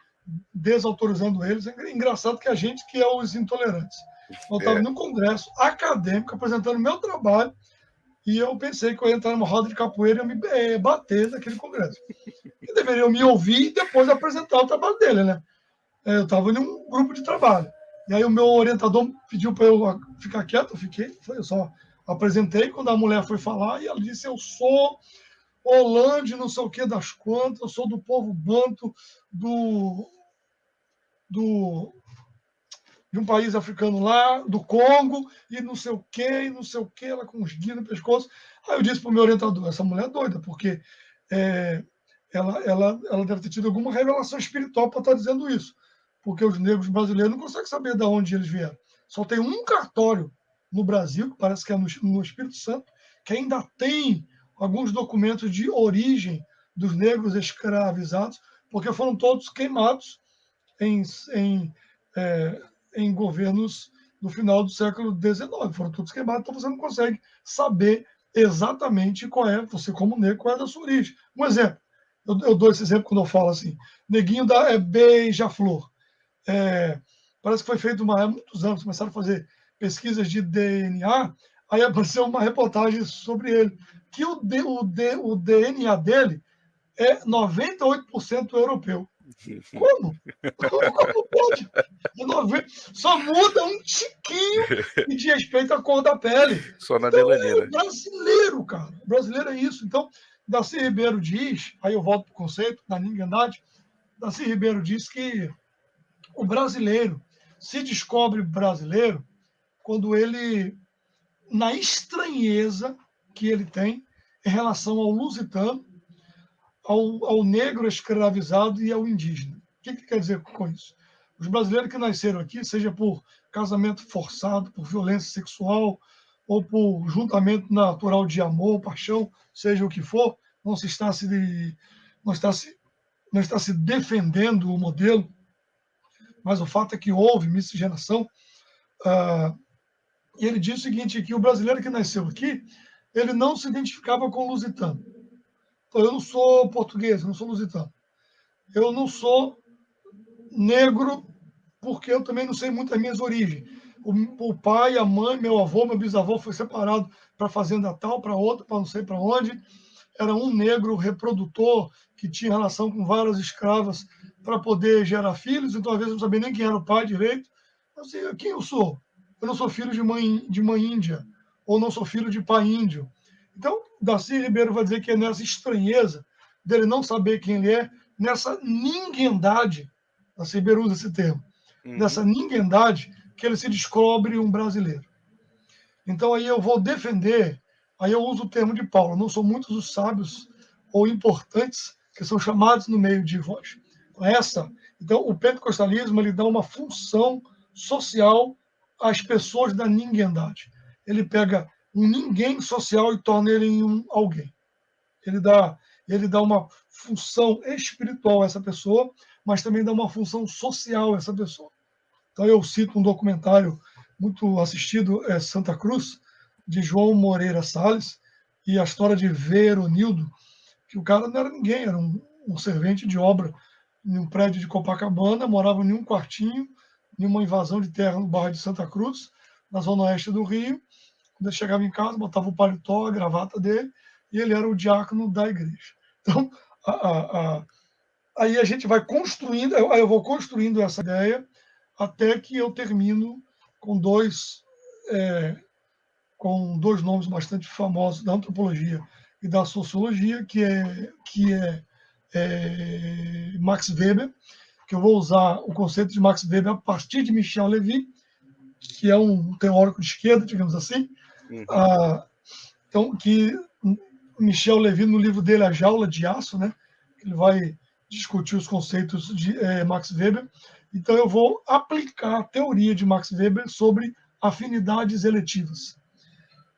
desautorizando eles. É engraçado que a gente que é os intolerantes. Eu estava num congresso acadêmico apresentando meu trabalho e eu pensei que eu ia entrar numa roda de capoeira e eu me bater naquele congresso. E deveriam me ouvir e depois apresentar o trabalho dele, né? Eu estava em um grupo de trabalho. E aí o meu orientador pediu para eu ficar quieto, eu fiquei, eu só apresentei. Quando a mulher foi falar, e ela disse: eu sou Holande, não sei o que das quantas, eu sou do povo banto de um país africano lá, do Congo, e não sei o que, ela com os guias no pescoço. Aí eu disse para o meu orientador: essa mulher é doida, porque ela deve ter tido alguma revelação espiritual para estar dizendo isso, porque os negros brasileiros não conseguem saber de onde eles vieram. Só tem um cartório no Brasil, que parece que é no Espírito Santo, que ainda tem alguns documentos de origem dos negros escravizados, porque foram todos queimados em governos no final do século XIX. Foram todos queimados, então você não consegue saber exatamente qual é, você como negro, qual é a sua origem. Um exemplo, eu dou esse exemplo quando eu falo assim, neguinho da beija-flor. Parece que foi feito há muitos anos, começaram a fazer pesquisas de DNA, aí apareceu uma reportagem sobre ele, que o DNA dele é 98% europeu. Como? Como pode? Só muda um tiquinho e diz respeito à cor da pele. Só na Então melanina. é brasileiro, cara. O brasileiro é isso. Então, Darcy Ribeiro diz, aí eu volto para o conceito da ninguém-dade, Darcy Ribeiro diz que o brasileiro se descobre brasileiro quando ele, na estranheza que ele tem em relação ao lusitano, ao negro escravizado e ao indígena. O que quer dizer com isso? Os brasileiros que nasceram aqui, seja por casamento forçado, por violência sexual, ou por juntamento natural de amor, paixão, seja o que for, não está se defendendo o modelo, mas o fato é que houve miscigenação. E ele diz o seguinte, que o brasileiro que nasceu aqui, ele não se identificava com o lusitano. Então, eu não sou português, eu não sou lusitano. Eu não sou negro, porque eu também não sei muito as minhas origens. O pai, a mãe, meu avô, meu bisavô foi separado para fazenda tal, para outra, para não sei para onde. Era um negro reprodutor que tinha relação com várias escravas para poder gerar filhos, então às vezes eu não sabia nem quem era o pai direito. Eu sei, quem eu sou? Eu não sou filho de mãe índia, ou não sou filho de pai índio. Então, Darcy Ribeiro vai dizer que é nessa estranheza dele não saber quem ele é, nessa ninguém-dade, Darcy Ribeiro usa esse termo, nessa ninguém-dade que ele se descobre um brasileiro. Então aí eu vou defender, aí eu uso o termo de Paulo, não são muitos os sábios ou importantes que são chamados no meio de vós. Então o pentecostalismo ele dá uma função social às pessoas da ninguém-dade. Ele pega um ninguém social e torna ele em um alguém. Ele dá uma função espiritual a essa pessoa, mas também dá uma função social a essa pessoa. Então eu cito um documentário muito assistido, Santa Cruz, de João Moreira Salles, e a história de Veronildo, que o cara não era ninguém, era um servente de obra em um prédio de Copacabana, morava em um quartinho, em uma invasão de terra no bairro de Santa Cruz, na zona oeste do Rio. Quando ele chegava em casa, botava o paletó, a gravata dele, e ele era o diácono da igreja. Então, aí a gente vai construindo, eu vou construindo essa ideia até que eu termino com com dois nomes bastante famosos da antropologia e da sociologia, que é Max Weber, que eu vou usar o conceito de Max Weber a partir de Michel Levy, que é um teórico de esquerda, digamos assim. Então, que Michel Levy, no livro dele, A Jaula de Aço, né, ele vai discutir os conceitos de Max Weber. Então, eu vou aplicar a teoria de Max Weber sobre afinidades eletivas.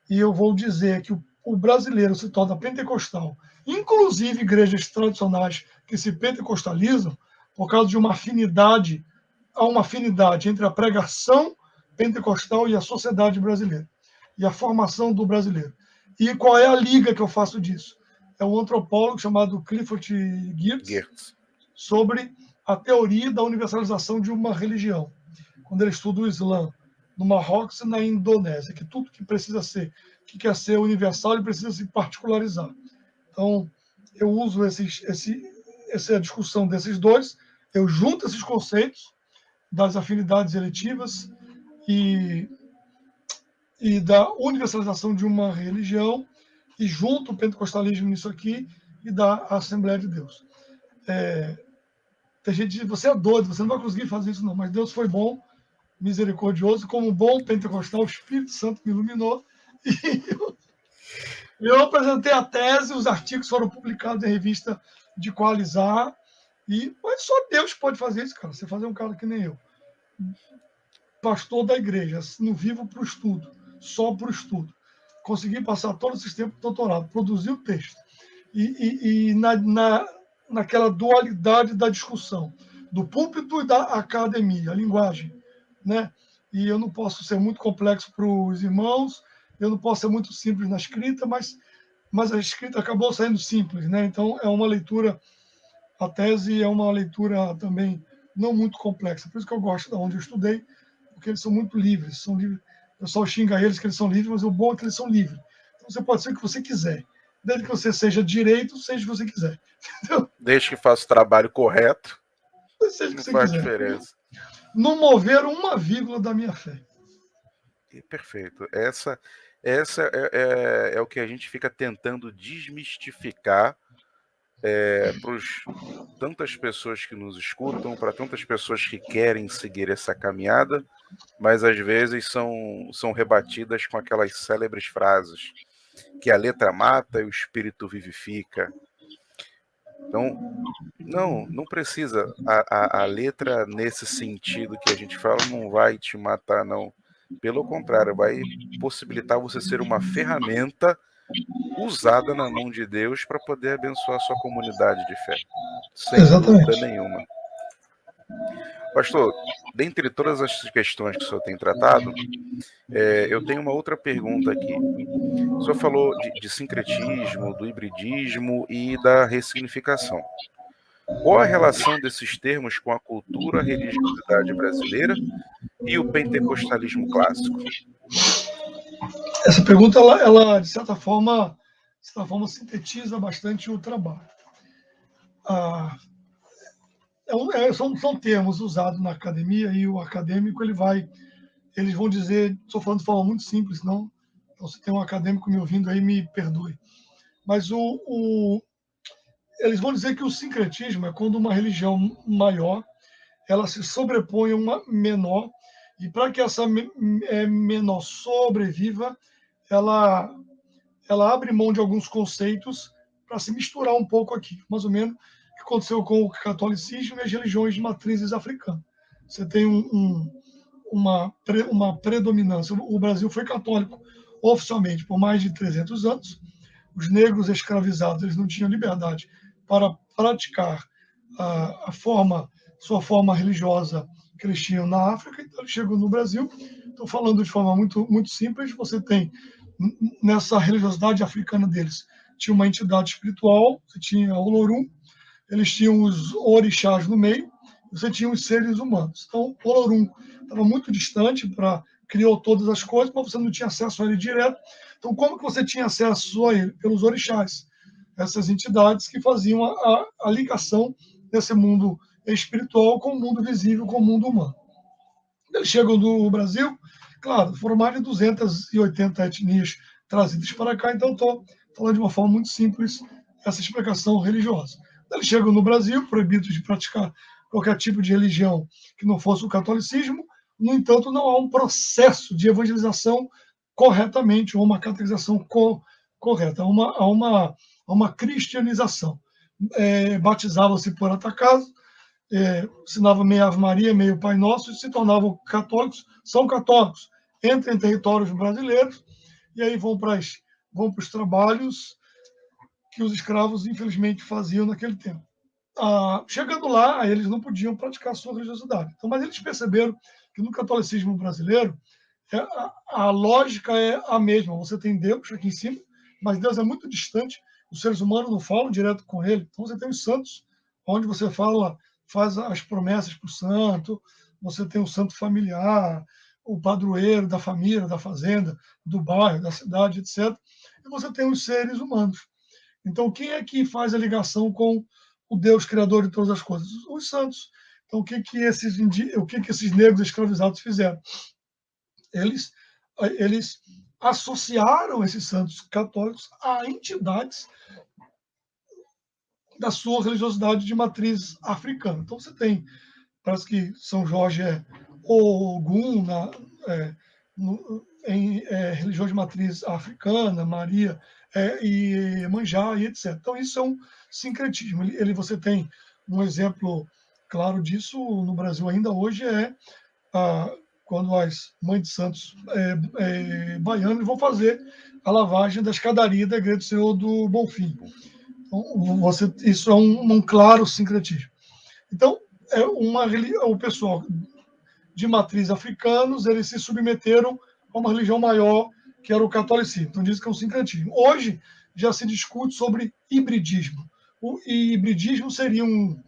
E eu vou dizer que o brasileiro se torna pentecostal, inclusive igrejas tradicionais que se pentecostalizam, por causa de uma afinidade, há uma afinidade entre a pregação pentecostal e a sociedade brasileira, e a formação do brasileiro. E qual é a liga que eu faço disso? É um antropólogo chamado Clifford Geertz, sobre a teoria da universalização de uma religião, quando ele estuda o Islã no Marrocos e na Indonésia, que tudo que precisa ser, que quer ser universal, ele precisa se particularizar. Então, eu uso essa discussão desses dois, eu junto esses conceitos das afinidades eletivas e da universalização de uma religião, e junto o pentecostalismo nisso aqui, e da Assembleia de Deus. Tem gente que diz, você é doido, você não vai conseguir fazer isso não, mas Deus foi bom, misericordioso, como um bom pentecostal, o Espírito Santo me iluminou, e eu apresentei a tese, os artigos foram publicados em revista de Coalizar, mas só Deus pode fazer isso, cara. Você fazer um cara que nem eu, pastor da igreja, não vivo para o estudo, só para o estudo. Consegui passar todo esse tempo doutorado, produzir o texto. E naquela dualidade da discussão, do púlpito e da academia, a linguagem, né? E eu não posso ser muito complexo para os irmãos, eu não posso ser muito simples na escrita, mas a escrita acabou saindo simples, né? Então é uma leitura, a tese é uma leitura também não muito complexa. Por isso que eu gosto de onde eu estudei, porque eles são muito livres, são livres. O pessoal xinga eles que eles são livres, mas o bom é que eles são livres. Então você pode ser o que você quiser, desde que você seja direito, seja o que você quiser. Entendeu? Desde que faça o trabalho correto, Seja o que não você faz quiser. diferença. Não mover uma vírgula da minha fé. Perfeito. Essa é o que a gente fica tentando desmistificar para tantas pessoas que nos escutam, para tantas pessoas que querem seguir essa caminhada, mas às vezes são rebatidas com aquelas célebres frases que a letra mata e o espírito vivifica. Então, não precisa. A letra, nesse sentido que a gente fala, não vai te matar, não. Pelo contrário, vai possibilitar você ser uma ferramenta usada na mão de Deus para poder abençoar a sua comunidade de fé. Sem dúvida nenhuma. Pastor, dentre todas as questões que o senhor tem tratado, eu tenho uma outra pergunta aqui. O senhor falou de sincretismo, do hibridismo e da ressignificação. Qual a relação desses termos com a cultura, a religiosidade brasileira e o pentecostalismo clássico? Essa pergunta, ela de certa forma, sintetiza bastante o trabalho. São termos usados na academia, e o acadêmico eles vão dizer, estou falando de forma muito simples, não, então se tem um acadêmico me ouvindo aí, me perdoe. Mas eles vão dizer que o sincretismo é quando uma religião maior ela se sobrepõe a uma menor, e para que essa menor sobreviva, ela abre mão de alguns conceitos para se misturar um pouco aqui, mais ou menos o que aconteceu com o catolicismo e as religiões de matrizes africanas. Você tem uma predominância. O Brasil foi católico oficialmente por mais de 300 anos. Os negros escravizados eles não tinham liberdade para praticar sua forma religiosa que eles tinham na África, então eles chegam no Brasil. Estou falando de forma muito, muito simples. Você tem, nessa religiosidade africana deles, tinha uma entidade espiritual, você tinha o Olorum, eles tinham os orixás no meio, você tinha os seres humanos. Então, o Olorum estava muito distante, criou todas as coisas, mas você não tinha acesso a ele direto. Então, como que você tinha acesso a ele? Pelos orixás, essas entidades que faziam a ligação desse mundo espiritual com o mundo visível, com o mundo humano. Eles chegam no Brasil, claro, foram mais de 280 etnias trazidas para cá, então estou falando de uma forma muito simples essa explicação religiosa. Eles chegam no Brasil, proibidos de praticar qualquer tipo de religião que não fosse o catolicismo, no entanto, não há um processo de evangelização corretamente, ou uma catequização correta, há uma cristianização. Batizavam-se por acaso, ensinava meio Ave Maria, meio Pai Nosso, e se tornavam católicos, são católicos, entram em territórios brasileiros, e aí vão para os trabalhos que os escravos, infelizmente, faziam naquele tempo. Chegando lá, eles não podiam praticar a sua religiosidade. Então, mas eles perceberam que no catolicismo brasileiro, a lógica é a mesma. Você tem Deus aqui em cima, mas Deus é muito distante, os seres humanos não falam direto com ele. Então, você tem os santos, onde você faz as promessas para o santo, você tem o santo familiar, o padroeiro da família, da fazenda, do bairro, da cidade, etc. E você tem os seres humanos. Então, quem é que faz a ligação com o Deus criador de todas as coisas? Os santos. Então, o que esses negros escravizados fizeram? Eles associaram esses santos católicos a entidades da sua religiosidade de matriz africana. Então, você tem, parece que São Jorge é Ogum em religião de matriz africana, Maria e Manjá e etc. Então, isso é um sincretismo. Você tem um exemplo claro disso no Brasil ainda hoje, quando as mães de santos baianos vão fazer a lavagem da escadaria da Igreja do Senhor do Bonfim. Então, isso é um claro sincretismo. Então, o pessoal de matriz africanos, eles se submeteram a uma religião maior, que era o catolicismo. Então, diz que é um sincretismo. Hoje, já se discute sobre hibridismo. O hibridismo seria um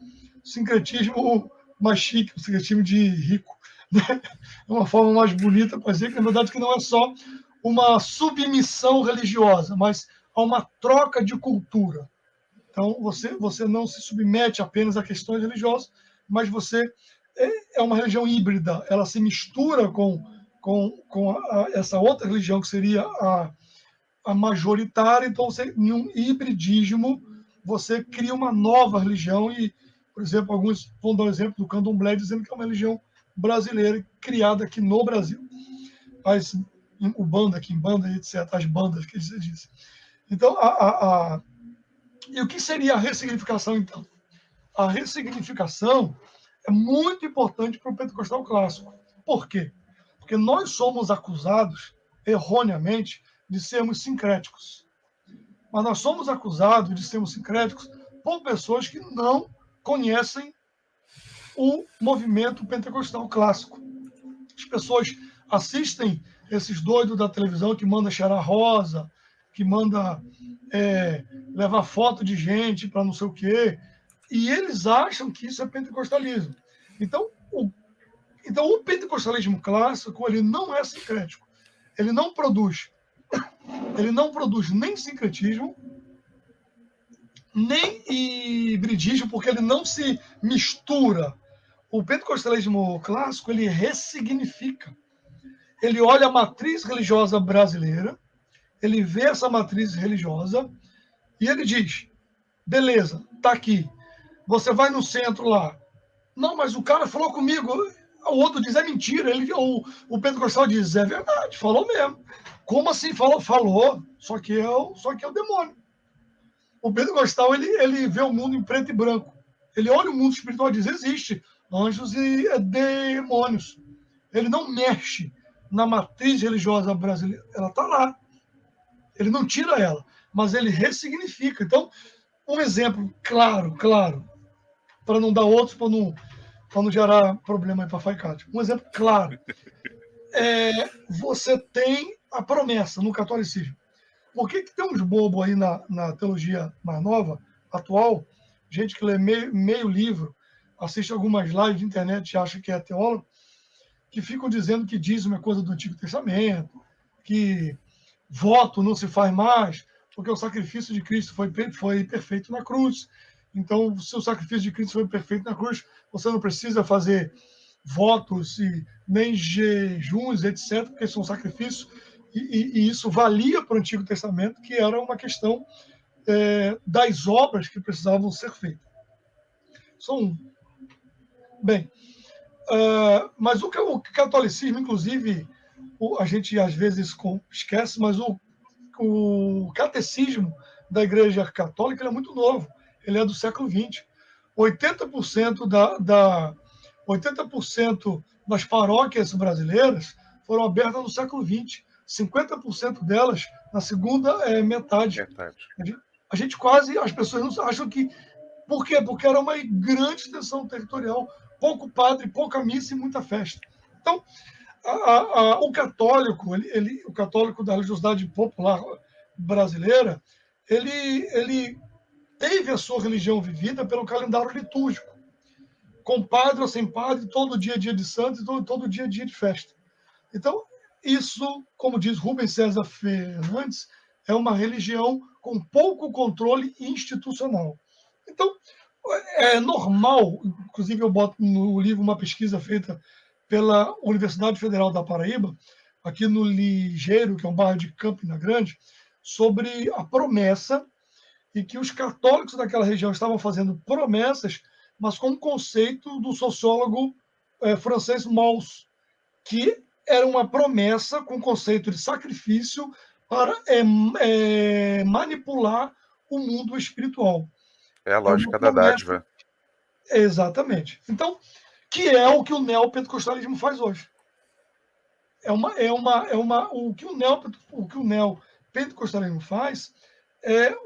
sincretismo mais chique, um sincretismo de rico. Né? É uma forma mais bonita para dizer que, na verdade, que não é só uma submissão religiosa, mas há uma troca de cultura. Então, você não se submete apenas a questões religiosas, mas você é uma religião híbrida, ela se mistura com essa outra religião que seria a majoritária, então em um hibridismo você cria uma nova religião e, por exemplo, alguns vão dar o exemplo do candomblé, dizendo que é uma religião brasileira criada aqui no Brasil. As Ubanda, Quimbanda, etc., as bandas que você disse. Então, e o que seria a ressignificação, então? A ressignificação é muito importante para o pentecostal clássico. Por quê? Porque nós somos acusados, erroneamente, de sermos sincréticos. Mas nós somos acusados de sermos sincréticos por pessoas que não conhecem o movimento pentecostal clássico. As pessoas assistem esses doidos da televisão que manda cheirar rosa, que manda levar foto de gente para não sei o quê, e eles acham que isso é pentecostalismo. Então, o pentecostalismo clássico, ele não é sincrético. Ele não produz nem sincretismo, nem hibridismo, porque ele não se mistura. O pentecostalismo clássico, ele ressignifica. Ele olha a matriz religiosa brasileira, ele vê essa matriz religiosa e ele diz, beleza, tá aqui. Você vai no centro lá. Não, mas o cara falou comigo. O outro diz, é mentira. O pentecostal diz, é verdade, falou mesmo. Como assim? Falou, só que é o demônio. O pentecostal, ele vê o mundo em preto e branco. Ele olha o mundo espiritual e diz, existe anjos e demônios. Ele não mexe na matriz religiosa brasileira. Ela está lá. Ele não tira ela, mas ele ressignifica. Então, um exemplo claro, para não dar outros, para não gerar problema para a FAICAD. Um exemplo claro. Você tem a promessa no catolicismo. Por que tem uns bobos aí na teologia mais nova, atual, gente que lê meio livro, assiste algumas lives de internet e acha que é teólogo, que ficam dizendo que dízimo é coisa do Antigo Testamento, que voto não se faz mais, porque o sacrifício de Cristo foi perfeito na cruz. Então, se o sacrifício de Cristo foi perfeito na cruz, você não precisa fazer votos e nem jejuns, etc., porque são sacrifícios, e isso valia para o Antigo Testamento, que era uma questão das obras que precisavam ser feitas. São, bem, mas o catolicismo, inclusive, a gente às vezes esquece, mas o catecismo da Igreja Católica é muito novo, ele é do século XX. 80% 80% das paróquias brasileiras foram abertas no século XX, 50% delas na segunda metade. A gente quase, as pessoas não acham que. Por quê? Porque era uma grande extensão territorial, pouco padre, pouca missa e muita festa. Então, o católico, o católico da religiosidade popular brasileira, ele teve a sua religião vivida pelo calendário litúrgico, com padre ou sem padre, todo dia é dia de santo e todo dia é dia de festa. Então, isso, como diz Rubens César Fernandes, é uma religião com pouco controle institucional. Então, é normal, inclusive eu boto no livro uma pesquisa feita pela Universidade Federal da Paraíba, aqui no Ligeiro, que é um bairro de Campina Grande, sobre a promessa e que os católicos daquela região estavam fazendo promessas, mas com o conceito do sociólogo francês Mauss, que era uma promessa com o conceito de sacrifício para manipular o mundo espiritual. É a lógica da dádiva. Exatamente. Então, que é o que o neopentecostalismo faz hoje. O que o neopentecostalismo faz é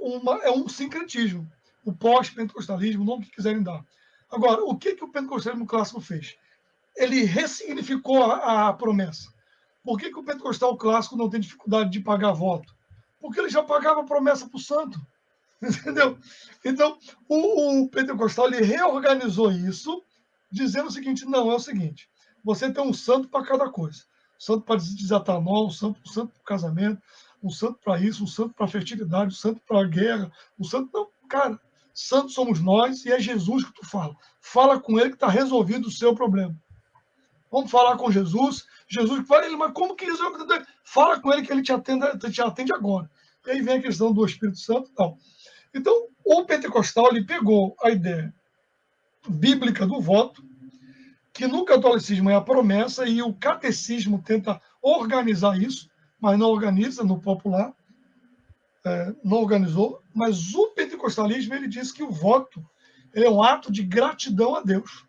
um sincretismo. O pós-pentecostalismo, o nome que quiserem dar. Agora, o que o pentecostalismo clássico fez? Ele ressignificou a promessa. Por que o pentecostal clássico não tem dificuldade de pagar voto? Porque ele já pagava a promessa para o santo. Entendeu? Então, o pentecostal ele reorganizou isso, dizendo o seguinte: não, é o seguinte, você tem um santo para cada coisa. Um santo para desatar nó, um santo para o casamento, um santo para isso, um santo para a fertilidade, um santo para a guerra, um santo. Não, cara, santos somos nós e é Jesus que tu fala. Fala com ele que está resolvido o seu problema. Vamos falar com Jesus. Jesus que fala, ele, mas como que resolve? Fala com ele que ele te atende agora. E aí vem a questão do Espírito Santo e tal. Então, o pentecostal ele pegou a ideia bíblica do voto, que no catolicismo é a promessa, e o catecismo tenta organizar isso, mas não organiza no popular, não organizou, mas o pentecostalismo ele diz que o voto ele é um ato de gratidão a Deus.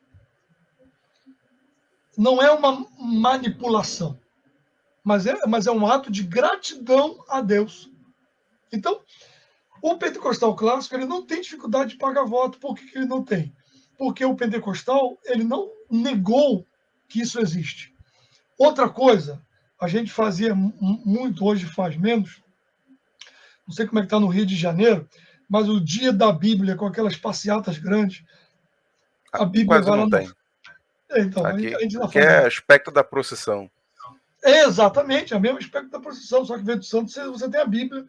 Não é uma manipulação, mas é um ato de gratidão a Deus. Então, o pentecostal clássico ele não tem dificuldade de pagar voto. Por que ele não tem? Porque o pentecostal ele não negou que isso existe. Outra coisa, a gente fazia muito, hoje faz menos, não sei como é que está no Rio de Janeiro, mas o dia da Bíblia, com aquelas passeatas grandes, a Bíblia quase não tem. Então, aqui, a gente aqui é aspecto da procissão. Exatamente, é o mesmo aspecto da procissão, só que vem do santo, você tem a Bíblia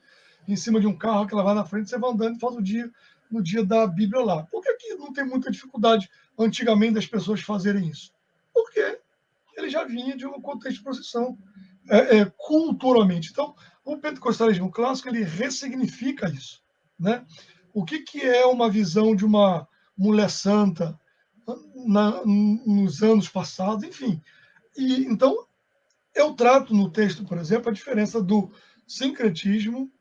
em cima de um carro que ela vai na frente, você vai andando e faz o dia no dia da Bíblia lá. Por que aqui não tem muita dificuldade antigamente das pessoas fazerem isso? Porque ele já vinha de um contexto de procissão culturalmente. Então, o pentecostalismo clássico ele ressignifica isso, né? O que é uma visão de uma mulher santa nos anos passados, enfim. E então eu trato no texto, por exemplo, a diferença do sincretismo,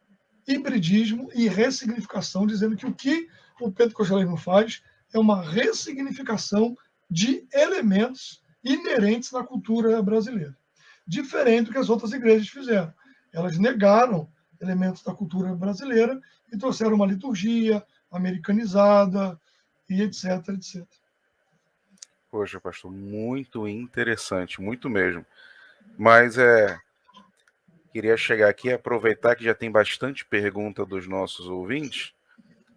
hibridismo e ressignificação, dizendo que o que o pentecostalismo faz é uma ressignificação de elementos inerentes na cultura brasileira. Diferente do que as outras igrejas fizeram. Elas negaram elementos da cultura brasileira e trouxeram uma liturgia americanizada e etc, etc. Poxa, pastor, muito interessante, muito mesmo. Mas queria chegar aqui e aproveitar que já tem bastante pergunta dos nossos ouvintes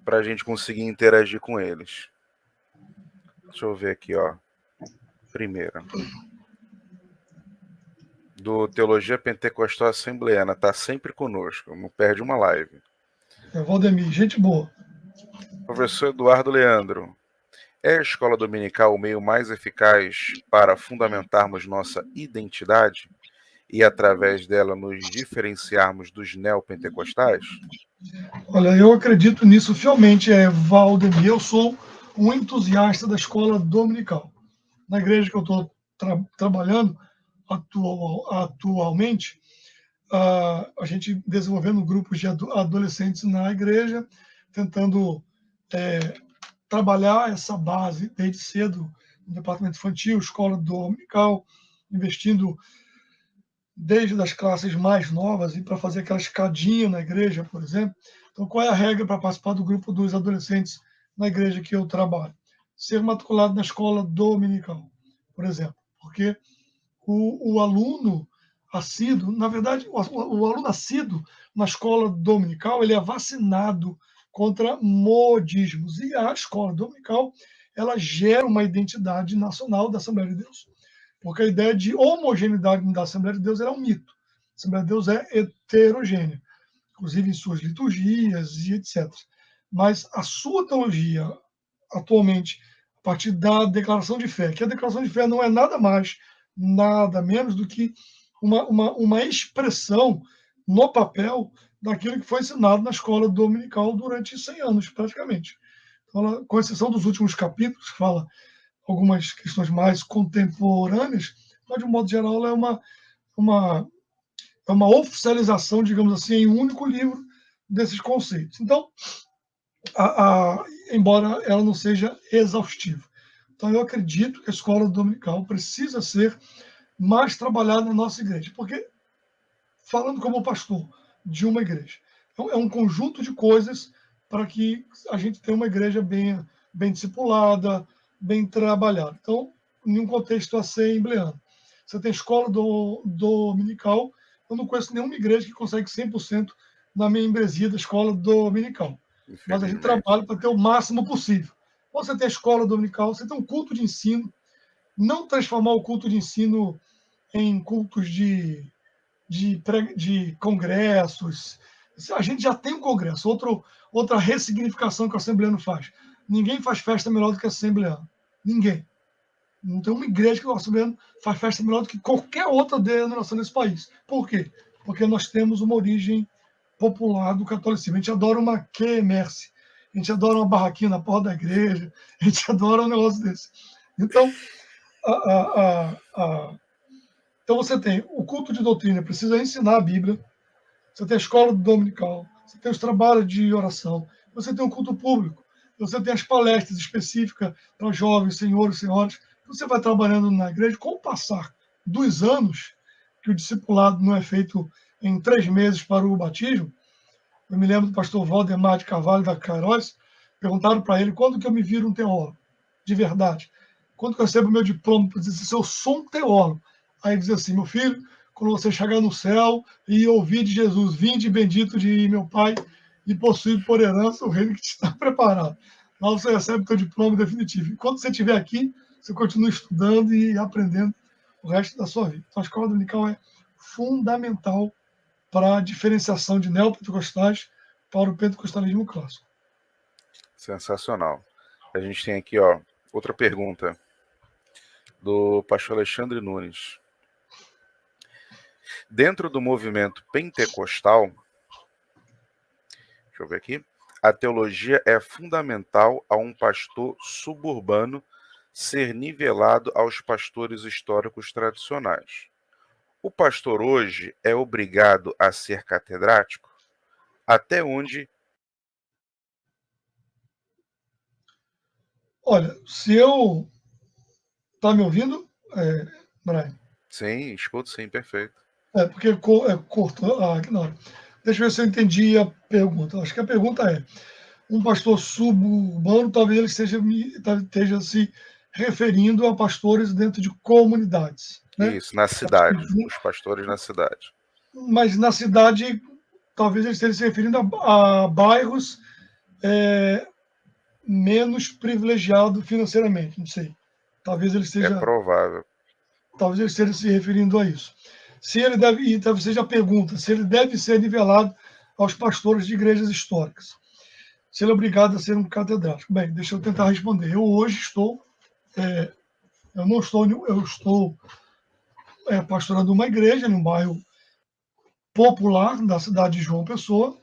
para a gente conseguir interagir com eles. Deixa eu ver aqui, ó. Primeira. Do Teologia Pentecostal Assembleana, tá sempre conosco, não perde uma live. Valdemir, gente boa. Professor Eduardo Leandro, é a escola dominical o meio mais eficaz para fundamentarmos nossa identidade e, através dela, nos diferenciarmos dos neopentecostais? Olha, eu acredito nisso fielmente, Valdemir. Eu sou um entusiasta da escola dominical. Na igreja que eu estou trabalhando atualmente, a gente desenvolvendo grupos de adolescentes na igreja, tentando trabalhar essa base desde cedo no departamento infantil, escola dominical, investindo desde as classes mais novas e para fazer aquela escadinha na igreja, por exemplo. Então, qual é a regra para participar do grupo dos adolescentes na igreja que eu trabalho? Ser matriculado na escola dominical, por exemplo, porque o aluno assíduo, na verdade, o aluno assíduo na escola dominical, ele é vacinado contra modismos. E a escola dominical, ela gera uma identidade nacional da Assembleia de Deus. Porque a ideia de homogeneidade da Assembleia de Deus era um mito. A Assembleia de Deus é heterogênea, inclusive em suas liturgias e etc. Mas a sua teologia, atualmente, a partir da declaração de fé, que a declaração de fé não é nada mais, nada menos do que uma expressão no papel daquilo que foi ensinado na escola dominical durante 100 anos, praticamente. Então, ela, com exceção dos últimos capítulos, que fala algumas questões mais contemporâneas, mas, de um modo geral, ela uma, é uma oficialização, digamos assim, em um único livro desses conceitos. Então, embora ela não seja exaustiva. Então, eu acredito que a escola dominical precisa ser mais trabalhada na nossa igreja, porque, falando como pastor de uma igreja, é um conjunto de coisas para que a gente tenha uma igreja bem discipulada, bem trabalhada. Então, em um contexto assembleano. Você tem escola dominical, eu não conheço nenhuma igreja que consegue 100% na membresia da escola dominical. Mas a gente Infelizmente. trabalha para ter o máximo possível. Você tem a escola dominical, você tem um culto de ensino, não transformar o culto de ensino em cultos de congressos. A gente já tem um congresso, outra ressignificação que o assembleano faz. Ninguém faz festa melhor do que o assembleano. Ninguém. Não tem uma igreja que o assembleano faz festa melhor do que qualquer outra denominação nesse país. Por quê? Porque nós temos uma origem popular do catolicismo. A gente adora uma quermesse, a gente adora uma barraquinha na porta da igreja, a gente adora um negócio desse. Então, então você tem o culto de doutrina, precisa ensinar a Bíblia, você tem a escola dominical, você tem os trabalhos de oração, você tem um culto público, você tem as palestras específicas para jovens, senhores, senhoras. Você vai trabalhando na igreja. Com o passar dos anos, que o discipulado não é feito em 3 meses para o batismo, eu me lembro do pastor Valdemar de Carvalho da Queiroz, perguntaram para ele quando que eu me viro um teólogo, de verdade. Quando que eu recebo o meu diploma para dizer se eu sou um teólogo. Aí ele diz assim, meu filho, quando você chegar no céu e ouvir de Jesus, vinde bendito de meu Pai e possuído por herança o reino que te está preparado. Lá você recebe o seu diploma definitivo. Enquanto você estiver aqui, você continua estudando e aprendendo o resto da sua vida. Então, a escola dominical é fundamental para a diferenciação de neopentecostais para o pentecostalismo clássico. Sensacional. A gente tem aqui, ó, outra pergunta do pastor Alexandre Nunes. Dentro do movimento pentecostal, deixa eu ver aqui, a teologia é fundamental a um pastor suburbano ser nivelado aos pastores históricos tradicionais. O pastor hoje é obrigado a ser catedrático? Até onde? Olha, se eu... Está me ouvindo, Brian? Sim, escuto sim, perfeito. Porque cortou aqui na hora. Deixa eu ver se eu entendi a pergunta. Acho que a pergunta é: um pastor suburbano, talvez ele esteja se referindo a pastores dentro de comunidades, né? Isso, na cidade, os pastores na cidade. Mas na cidade, talvez ele esteja se referindo a bairros menos privilegiados financeiramente, não sei. Talvez ele É esteja, provável. talvez ele esteja se referindo a isso. Se ele deve, e talvez seja a pergunta, se ele deve ser nivelado aos pastores de igrejas históricas. se ele é obrigado a ser um catedrático. Bem, deixa eu tentar responder. Eu hoje estou, eu não estou, eu estou pastorando uma igreja num bairro popular da cidade de João Pessoa,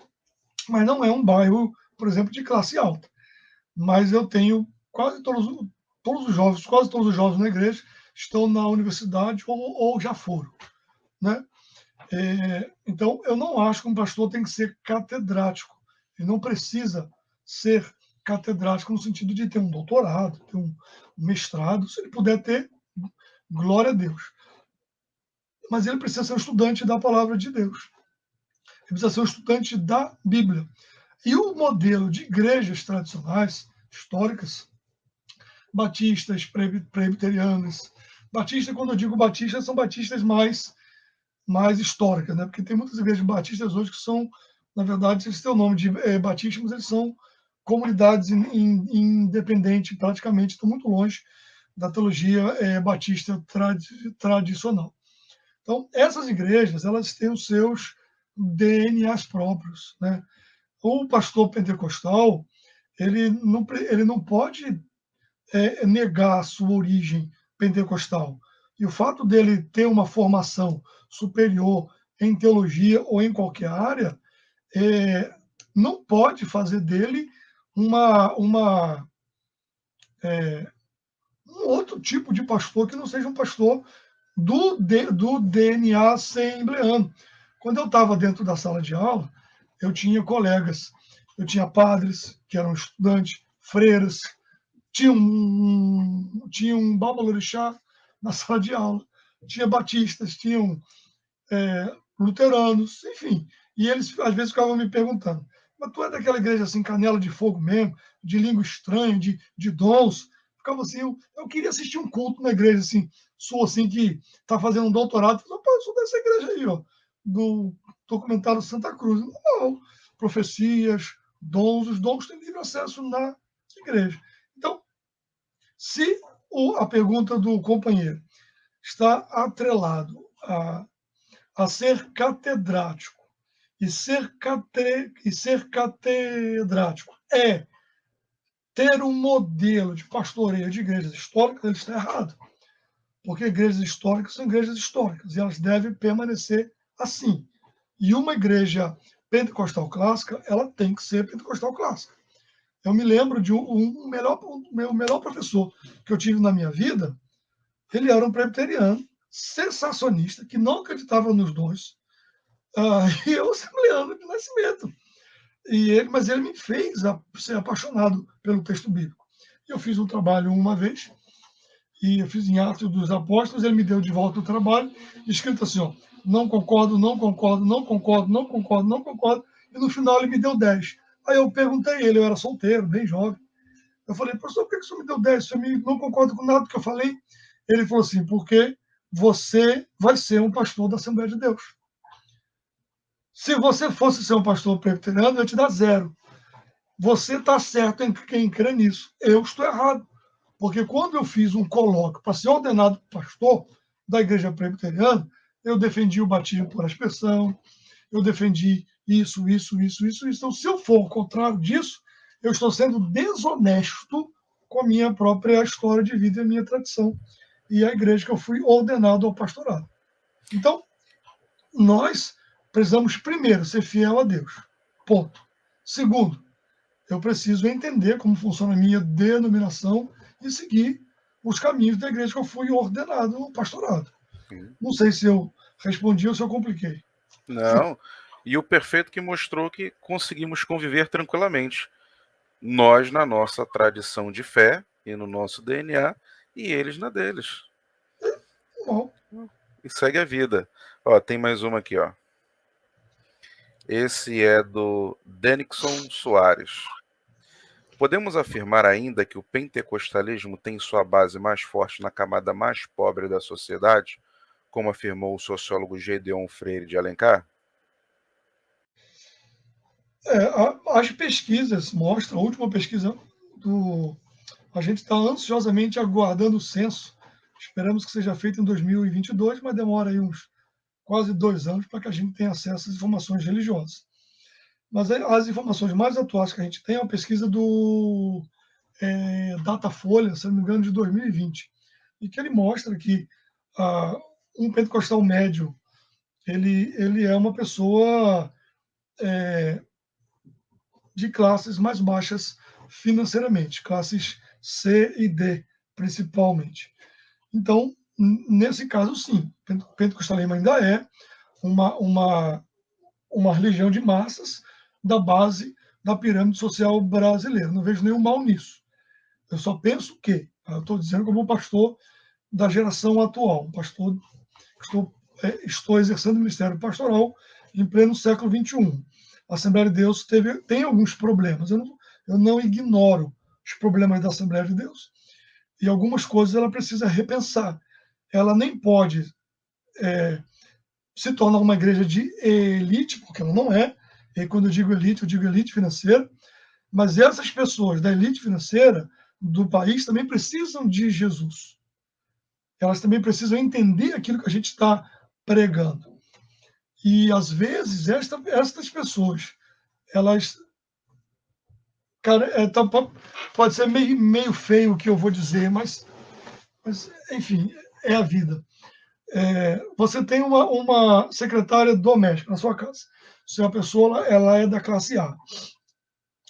mas não é um bairro, por exemplo, de classe alta. Mas eu tenho todos os jovens, quase todos os jovens na igreja estão na universidade ou já foram, né? Então, eu não acho que um pastor tem que ser catedrático. Ele não precisa ser catedrático no sentido de ter um doutorado, ter um mestrado. Se ele puder ter, glória a Deus. Mas ele precisa ser um estudante da palavra de Deus. Ele precisa ser um estudante da Bíblia. E o modelo de igrejas tradicionais, históricas, batistas, presbiterianas, batista, quando eu digo batista, são batistas mais históricas, né? Porque tem muitas igrejas batistas hoje que são, na verdade, eles têm o nome de batistas, mas eles são comunidades independentes, praticamente, estão muito longe da teologia batista tradicional. Então, essas igrejas, elas têm os seus DNAs próprios, né? O pastor pentecostal, ele não pode negar a sua origem pentecostal. E o fato dele ter uma formação superior em teologia ou em qualquer área não pode fazer dele um outro tipo de pastor que não seja um pastor do DNA assembleano. Quando eu estava dentro da sala de aula, eu tinha colegas, eu tinha padres que eram estudantes, freiras, tinha um babalorixá na sala de aula, tinha batistas, tinham luteranos, enfim. E eles, às vezes, ficavam me perguntando, mas tu é daquela igreja assim, canela de fogo mesmo, de língua estranha, de dons? Ficava assim, eu queria assistir um culto na igreja, assim, sou assim, que está fazendo um doutorado. Eu sou dessa igreja aí, ó, do documentário Santa Cruz. Não, profecias, dons, os dons têm livre acesso na igreja. Então, se a pergunta do companheiro está atrelado a ser catedrático, e ser catedrático ter um modelo de pastoreio de igrejas históricas, ele está errado. Porque igrejas históricas são igrejas históricas e elas devem permanecer assim. E uma igreja pentecostal clássica, ela tem que ser pentecostal clássica. Eu me lembro de o meu melhor professor que eu tive na minha vida, ele era um presbiteriano, sensacionista, que não acreditava nos dons, e eu assembleano de nascimento. Mas ele me fez ser apaixonado pelo texto bíblico. Eu fiz um trabalho uma vez, e eu fiz em Atos dos Apóstolos, ele me deu de volta o trabalho, escrito assim, ó, não concordo, não concordo, não concordo, não concordo, não concordo, e no final ele me deu 10. Aí eu perguntei a ele, eu era solteiro, bem jovem, eu falei, professor, por que o senhor me deu 10? O senhor não concorda com nada que eu falei? Ele falou assim, porque você vai ser um pastor da Assembleia de Deus. Se você fosse ser um pastor presbiteriano, eu ia te dar 0. Você está certo em quem crê nisso. Eu estou errado. Porque quando eu fiz um colóquio para ser ordenado pastor da igreja presbiteriana, eu defendi o batismo por aspersão, eu defendi isso. Então, se eu for ao contrário disso, eu estou sendo desonesto com a minha própria história de vida e a minha tradição e a igreja que eu fui ordenado ao pastorado. Então, nós precisamos, primeiro, ser fiel a Deus. Ponto. Segundo, eu preciso entender como funciona a minha denominação e seguir os caminhos da igreja que eu fui ordenado no pastorado. Sim. Não sei se eu respondi ou se eu compliquei. Não. E o perfeito que mostrou que conseguimos conviver tranquilamente. Nós na nossa tradição de fé e no nosso DNA, e eles na deles. Bom, E segue a vida. Ó, tem mais uma aqui, ó. Esse é do Denixon Soares. Podemos afirmar ainda que o pentecostalismo tem sua base mais forte na camada mais pobre da sociedade, como afirmou o sociólogo Gedeon Freire de Alencar? as pesquisas mostram, a última pesquisa a gente está ansiosamente aguardando o censo. Esperamos que seja feito em 2022, mas demora aí uns quase 2 anos para que a gente tenha acesso às informações religiosas. Mas as informações mais atuais que a gente tem é uma pesquisa do Datafolha, se não me engano, de 2020, e que ele mostra que um pentecostal médio ele é uma pessoa de classes mais baixas financeiramente, classes C e D, principalmente. Então, nesse caso, sim, o pentecostalismo ainda é uma religião de massas da base da pirâmide social brasileira. Não vejo nenhum mal nisso. Eu só penso que, eu estou dizendo como um pastor da geração atual, um pastor estou exercendo o ministério pastoral em pleno século XXI. A Assembleia de Deus tem alguns problemas. Eu não ignoro os problemas da Assembleia de Deus. E algumas coisas ela precisa repensar. Ela nem pode se tornar uma igreja de elite, porque ela não é. E quando eu digo elite financeira. Mas essas pessoas da elite financeira do país também precisam de Jesus. Elas também precisam entender aquilo que a gente está pregando. E às vezes estas pessoas, elas, cara, pode ser meio feio o que eu vou dizer, mas enfim, é a vida. Você tem uma secretária doméstica na sua casa. Se a pessoa ela é da classe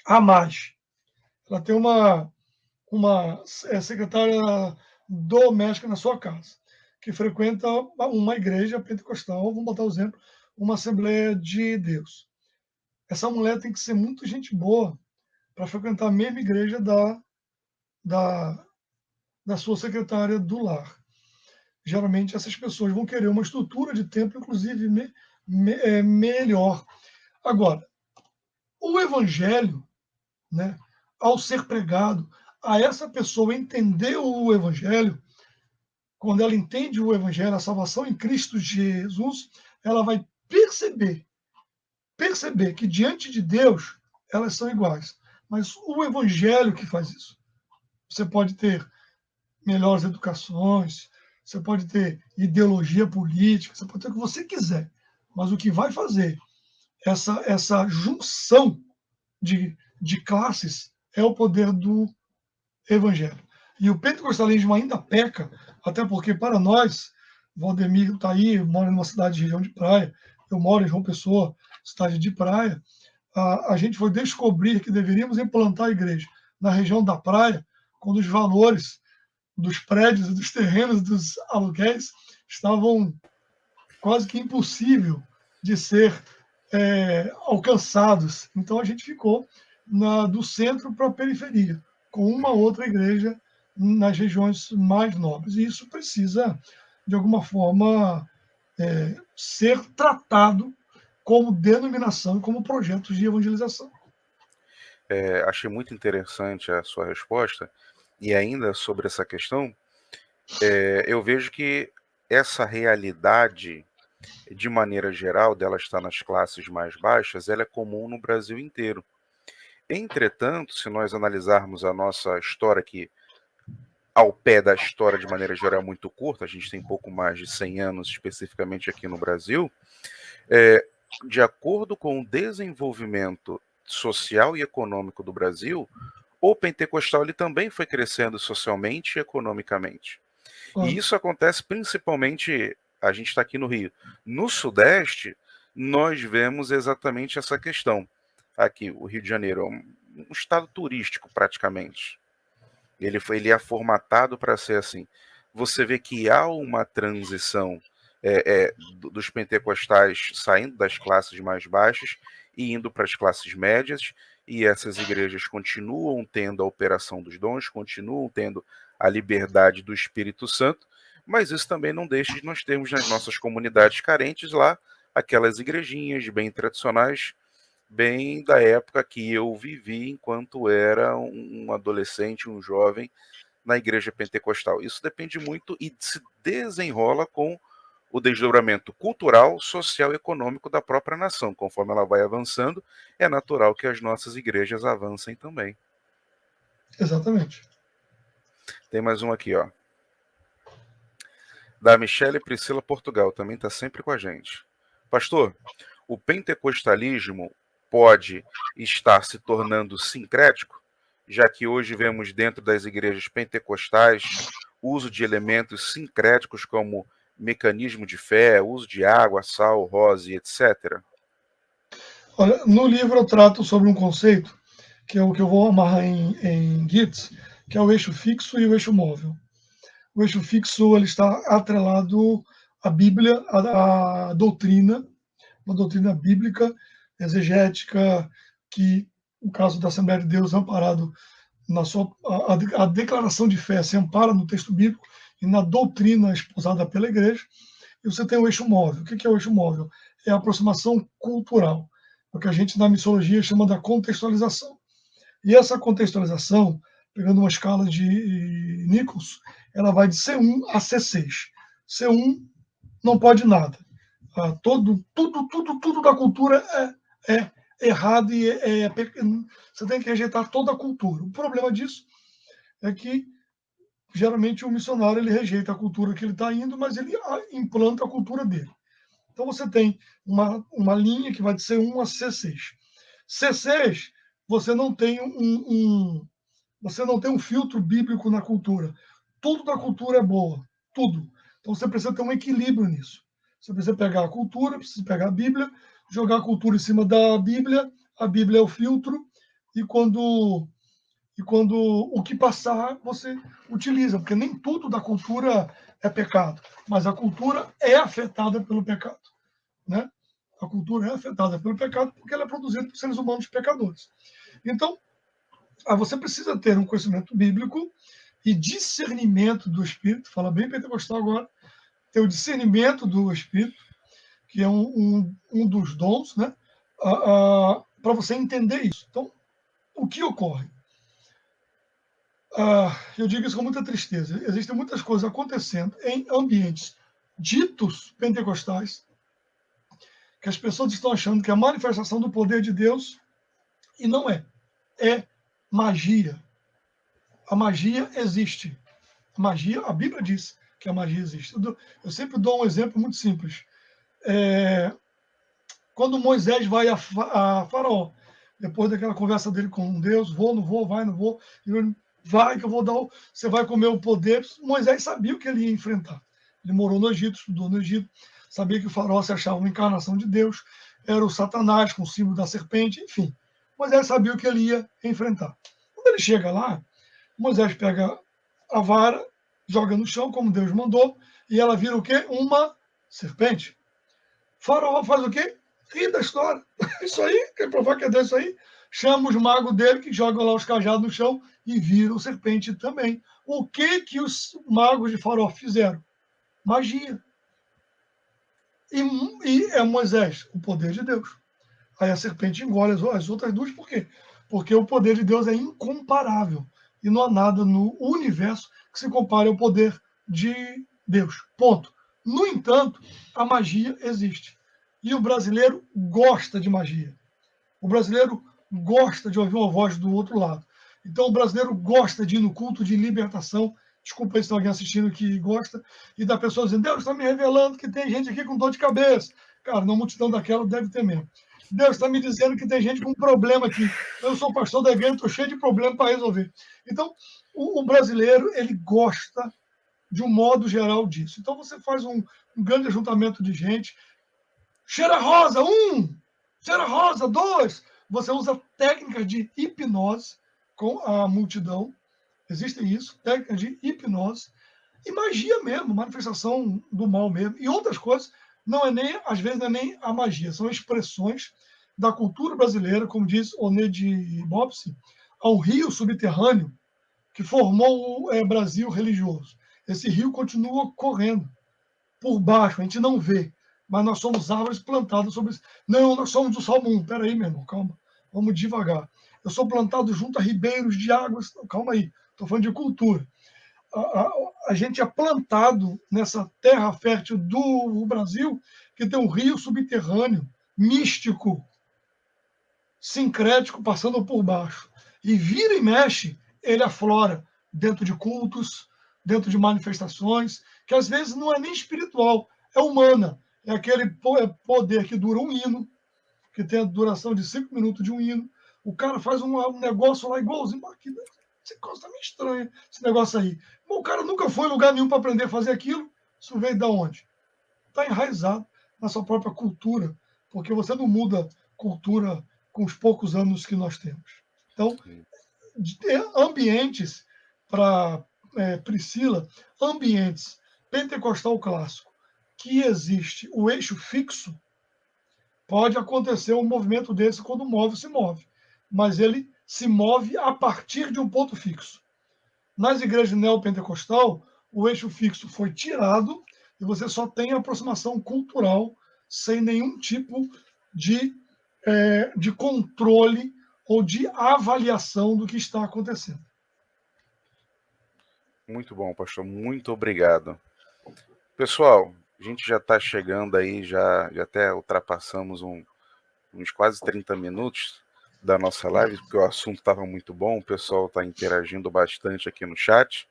A mais, ela tem uma secretária doméstica na sua casa, que frequenta uma igreja pentecostal, vamos botar o exemplo, uma Assembleia de Deus. Essa mulher tem que ser muito gente boa para frequentar a mesma igreja da, da sua secretária do lar. Geralmente essas pessoas vão querer uma estrutura de templo, inclusive, melhor. Agora, o evangelho, né, ao ser pregado, a essa pessoa entender o evangelho, quando ela entende o evangelho, a salvação em Cristo Jesus, ela vai perceber que diante de Deus elas são iguais. Mas o evangelho que faz isso. Você pode ter melhores educações, você pode ter ideologia política, você pode ter o que você quiser. Mas o que vai fazer essa junção de classes é o poder do evangelho. E o pentecostalismo ainda peca, até porque para nós, Valdemir está aí, mora numa cidade de região de praia, eu moro em João Pessoa, cidade de praia, a gente foi descobrir que deveríamos implantar a igreja na região da praia, quando os valores dos prédios, dos terrenos, dos aluguéis estavam quase que impossível de ser alcançados. Então a gente ficou do centro para a periferia, com uma outra igreja nas regiões mais nobres. E isso precisa, de alguma forma, ser tratado como denominação, como projetos de evangelização. Achei muito interessante a sua resposta. E ainda sobre essa questão, eu vejo que essa realidade, de maneira geral, dela estar nas classes mais baixas, ela é comum no Brasil inteiro. Entretanto, se nós analisarmos a nossa história, que ao pé da história de maneira geral é muito curta, a gente tem pouco mais de 100 anos especificamente aqui no Brasil, de acordo com o desenvolvimento social e econômico do Brasil, o pentecostal ele também foi crescendo socialmente e economicamente. E isso acontece principalmente, a gente está aqui no Rio. No Sudeste, nós vemos exatamente essa questão. Aqui, o Rio de Janeiro é um estado turístico praticamente. Ele é formatado para ser assim. Você vê que há uma transição dos pentecostais saindo das classes mais baixas e indo para as classes médias, e essas igrejas continuam tendo a operação dos dons, continuam tendo a liberdade do Espírito Santo, mas isso também não deixa de nós termos nas nossas comunidades carentes lá aquelas igrejinhas bem tradicionais, bem da época que eu vivi enquanto era um adolescente, um jovem na igreja pentecostal. Isso depende muito e se desenrola com o desdobramento cultural, social e econômico da própria nação. Conforme ela vai avançando, é natural que as nossas igrejas avancem também. Exatamente. Tem mais um aqui, ó. Da Michele Priscila Portugal, também está sempre com a gente. Pastor, o pentecostalismo pode estar se tornando sincrético, já que hoje vemos dentro das igrejas pentecostais uso de elementos sincréticos como mecanismo de fé, uso de água, sal, rose, etc. Olha, no livro eu trato sobre um conceito, que é o que eu vou amarrar em Gits, que é o eixo fixo e o eixo móvel. O eixo fixo ele está atrelado à Bíblia, à doutrina, uma doutrina bíblica, exegética, que, no caso da Assembleia de Deus, amparado na sua a declaração de fé se ampara no texto bíblico e na doutrina esposada pela igreja. E você tem o eixo móvel. O que é o eixo móvel? É a aproximação cultural, o que a gente na missologia chama da contextualização. E essa contextualização, pegando uma escala de Nichols, ela vai de C1 a C6. C1 não pode nada. Tudo da cultura é errado e você tem que rejeitar toda a cultura. O problema disso é que geralmente o missionário ele rejeita a cultura que ele está indo, mas ele implanta a cultura dele. Então você tem uma linha que vai de C1 a C6. C6, você não tem você não tem um filtro bíblico na cultura. Tudo da cultura é boa, tudo. Então você precisa ter um equilíbrio nisso. Você precisa pegar a cultura, precisa pegar a Bíblia, jogar a cultura em cima da Bíblia, a Bíblia é o filtro, e quando o que passar, você utiliza, porque nem tudo da cultura é pecado, mas a cultura é afetada pelo pecado, né? A cultura é afetada pelo pecado porque ela é produzida por seres humanos pecadores. Então, você precisa ter um conhecimento bíblico e discernimento do Espírito, fala bem pentecostal agora, ter o discernimento do Espírito, que é um dos dons, né? Para você entender isso. Então, o que ocorre? Eu digo isso com muita tristeza. Existem muitas coisas acontecendo em ambientes ditos pentecostais, que as pessoas estão achando que é a manifestação do poder de Deus, e não é. É magia. A magia existe. A magia, a Bíblia diz que a magia existe. Eu sempre dou um exemplo muito simples. Quando Moisés vai a Faraó, depois daquela conversa dele com Deus, vou, não vou, vai, não vou, vai que eu vou dar, você vai comer o poder. Moisés sabia o que ele ia enfrentar. Ele morou no Egito, estudou no Egito, sabia que o Faraó se achava uma encarnação de Deus, era o Satanás com o símbolo da serpente, enfim. Moisés sabia o que ele ia enfrentar. Quando ele chega lá, Moisés pega a vara, joga no chão, como Deus mandou, e ela vira o quê? Uma serpente. Faraó faz o quê? Ri da história. Isso aí, quer provar que é Deus isso aí? Chama os magos dele, que jogam lá os cajados no chão e viram serpente também. O que os magos de Faraó fizeram? Magia. E é Moisés, o poder de Deus. Aí a serpente engole as outras duas, por quê? Porque o poder de Deus é incomparável. E não há nada no universo que se compare ao poder de Deus. Ponto. No entanto, a magia existe. E o brasileiro gosta de magia. O brasileiro gosta de ouvir uma voz do outro lado. Então, o brasileiro gosta de ir no culto de libertação. Desculpa aí se tem alguém assistindo que gosta. E da pessoa dizendo, Deus está me revelando que tem gente aqui com dor de cabeça. Cara, na multidão daquela deve ter mesmo. Deus está me dizendo que tem gente com problema aqui. Eu sou pastor da igreja, estou cheio de problema para resolver. Então, o brasileiro, ele gosta, de um modo geral, disso. Então, você faz um grande ajuntamento de gente. Cheira rosa, 1. Cheira rosa, 2. Você usa técnicas de hipnose com a multidão. Existem isso, técnicas de hipnose. E magia mesmo, manifestação do mal mesmo. E outras coisas, não é nem, às vezes, não é nem a magia, são expressões da cultura brasileira, como diz Onede Mopsi, ao rio subterrâneo que formou o Brasil religioso. Esse rio continua correndo por baixo, a gente não vê, mas nós somos árvores plantadas sobre isso. Não, nós somos do Salmo 1. Espera aí, meu irmão, calma, vamos devagar. Eu sou plantado junto a ribeiros de águas. Calma aí, estou falando de cultura. A gente é plantado nessa terra fértil do Brasil, que tem um rio subterrâneo, místico, sincrético, passando por baixo. E vira e mexe, ele aflora dentro de cultos, dentro de manifestações, que às vezes não é nem espiritual, é humana. É aquele poder que dura um hino, que tem a duração de 5 minutos de um hino. O cara faz um negócio lá igualzinho. Esse negócio tá meio estranho, esse negócio aí. Bom, o cara nunca foi em lugar nenhum para aprender a fazer aquilo. Isso veio de onde? Está enraizado na sua própria cultura, porque você não muda cultura com os poucos anos que nós temos. Então, ambientes para Priscila, ambientes pentecostal clássico, que existe o eixo fixo, pode acontecer um movimento desse quando se move, mas ele se move a partir de um ponto fixo. Nas igrejas neopentecostal, o eixo fixo foi tirado e você só tem aproximação cultural sem nenhum tipo de controle ou de avaliação do que está acontecendo. Muito bom, pastor. Muito obrigado. Pessoal, a gente já está chegando aí, já até ultrapassamos uns quase 30 minutos da nossa live, porque o assunto estava muito bom, o pessoal está interagindo bastante aqui no chat.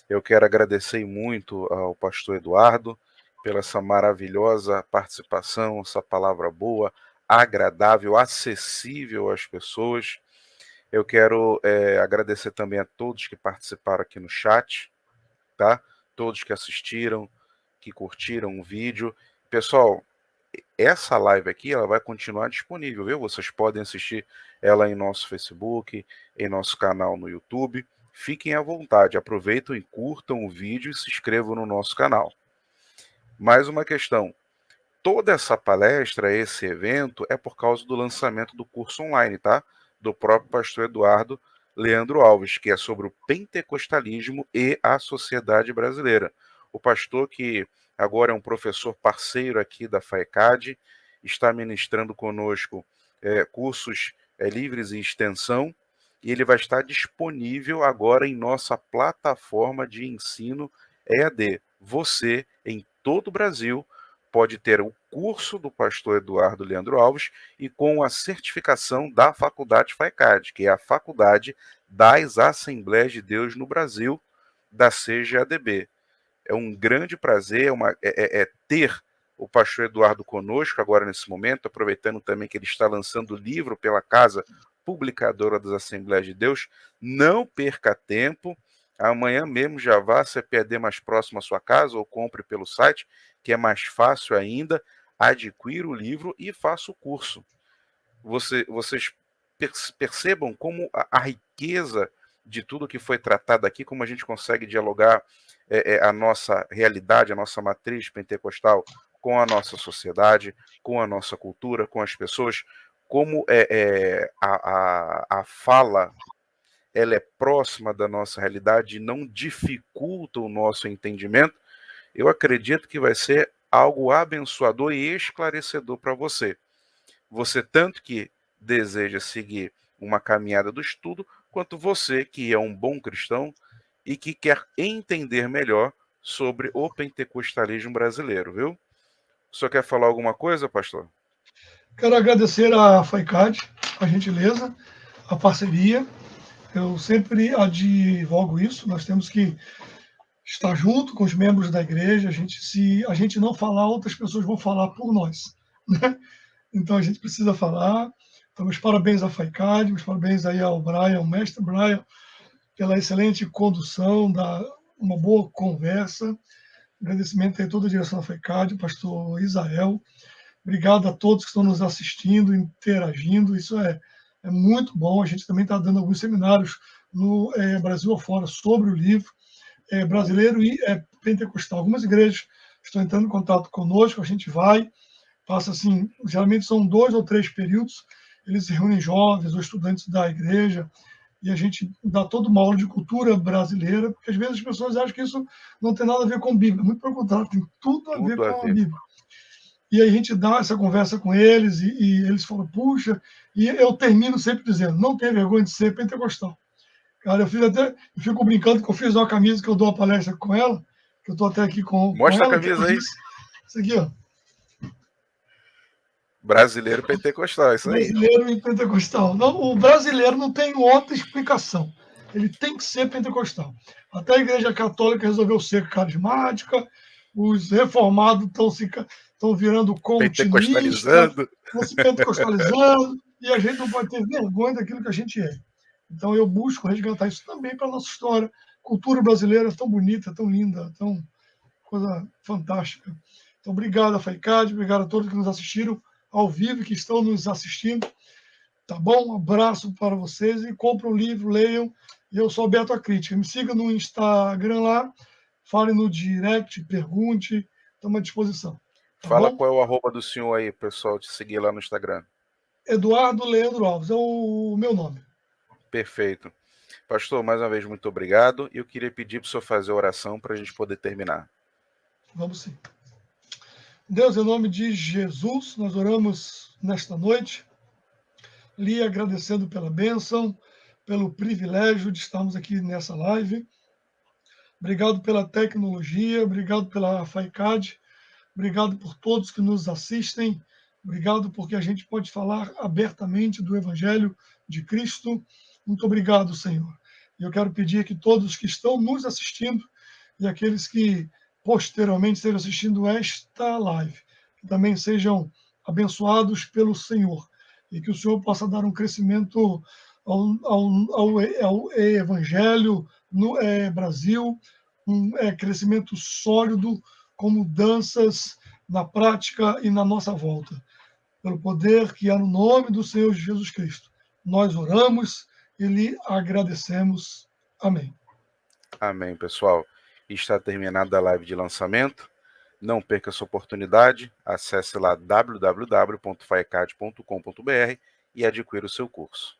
Eu quero agradecer muito ao pastor Eduardo pela essa maravilhosa participação, essa palavra boa, agradável, acessível às pessoas. Eu quero agradecer também a todos que participaram aqui no chat, tá? Todos que assistiram, que curtiram o vídeo. Pessoal, essa live aqui ela vai continuar disponível, viu? Vocês podem assistir ela em nosso Facebook, em nosso canal no YouTube. Fiquem à vontade, aproveitem e curtam o vídeo e se inscrevam no nosso canal. Mais uma questão. Toda essa palestra, esse evento, é por causa do lançamento do curso online, tá? Do próprio pastor Eduardo Leandro Alves, que é sobre o pentecostalismo e a sociedade brasileira. O pastor, que agora é um professor parceiro aqui da FAECAD, está ministrando conosco cursos livres em extensão, e ele vai estar disponível agora em nossa plataforma de ensino EAD. Você, em todo o Brasil, pode ter o curso do pastor Eduardo Leandro Alves e com a certificação da Faculdade FAECAD, que é a Faculdade das Assembleias de Deus no Brasil, da CGADB. É um grande prazer ter o pastor Eduardo conosco agora nesse momento, aproveitando também que ele está lançando o livro pela Casa Publicadora das Assembleias de Deus. Não perca tempo, amanhã mesmo já vá CPAD mais próximo à sua casa ou compre pelo site, que é mais fácil ainda, adquira o livro e faça o curso. Vocês percebam como a riqueza de tudo que foi tratado aqui, como a gente consegue dialogar a nossa realidade, a nossa matriz pentecostal com a nossa sociedade, com a nossa cultura, com as pessoas, como a fala ela é próxima da nossa realidade e não dificulta o nosso entendimento. Eu acredito que vai ser algo abençoador e esclarecedor para você. Você tanto que deseja seguir uma caminhada do estudo, quanto você que é um bom cristão e que quer entender melhor sobre o pentecostalismo brasileiro, viu? O senhor quer falar alguma coisa, pastor? Quero agradecer a FAECAD, a gentileza, a parceria. Eu sempre advogo isso, nós temos que estar junto com os membros da igreja. Se a gente não falar, outras pessoas vão falar por nós, né? Então a gente precisa falar. Então, meus parabéns à FAECAD, meus parabéns aí ao Brian, ao mestre Brian, pela excelente condução, uma boa conversa. Agradecimento a toda a direção da FAECAD, o pastor Israel. Obrigado a todos que estão nos assistindo, interagindo. Isso é muito bom. A gente também está dando alguns seminários no Brasil afora sobre o livro brasileiro e pentecostal. Algumas igrejas estão entrando em contato conosco, a gente vai, passa assim, geralmente são 2 ou 3 períodos, eles se reúnem jovens ou estudantes da igreja, e a gente dá toda uma aula de cultura brasileira, porque às vezes as pessoas acham que isso não tem nada a ver com Bíblia, muito pelo contrário, tem tudo a ver com a Bíblia. E aí a gente dá essa conversa com eles, e eles falam, puxa, e eu termino sempre dizendo, não tenha vergonha de ser pentecostal. Cara, eu fico brincando que eu fiz uma camisa que eu dou uma palestra com ela, que eu estou até aqui com Mostra ela. A camisa aí. Isso aqui, ó. Brasileiro pentecostal, isso aí. Brasileiro e pentecostal. Não, o brasileiro não tem outra explicação. Ele tem que ser pentecostal. Até a Igreja Católica resolveu ser carismática, os reformados estão virando continuistas, Pentecostalizando. estão se pentecostalizando, e a gente não pode ter vergonha daquilo que a gente é. Então eu busco resgatar isso também para a nossa história. Cultura brasileira é tão bonita, tão linda, tão coisa fantástica. Então, obrigado a FAICAD, obrigado a todos que nos assistiram ao vivo e que estão nos assistindo. Tá bom? Um abraço para vocês e comprem o livro, leiam. E eu sou aberto à crítica. Me siga no Instagram lá, fale no direct, pergunte, estamos à disposição. Tá Fala bom? qual é o arroba do senhor aí, pessoal, te seguir lá no Instagram. Eduardo Leandro Alves é o meu nome. Perfeito. Pastor, mais uma vez, muito obrigado. E eu queria pedir para o senhor fazer a oração para a gente poder terminar. Vamos sim. Deus, em nome de Jesus, nós oramos nesta noite, lhe agradecendo pela bênção, pelo privilégio de estarmos aqui nessa live. Obrigado pela tecnologia, obrigado pela FAICAD, obrigado por todos que nos assistem, obrigado porque a gente pode falar abertamente do Evangelho de Cristo. Muito obrigado, Senhor. E eu quero pedir que todos que estão nos assistindo e aqueles que posteriormente estejam assistindo esta live, que também sejam abençoados pelo Senhor e que o Senhor possa dar um crescimento ao Evangelho no Brasil, um crescimento sólido, com mudanças na prática e na nossa volta. Pelo poder que há no nome do Senhor Jesus Cristo. Nós oramos e lhe agradecemos. Amém. Amém, pessoal. Está terminada a live de lançamento. Não perca essa oportunidade. Acesse lá www.faicad.com.br e adquira o seu curso.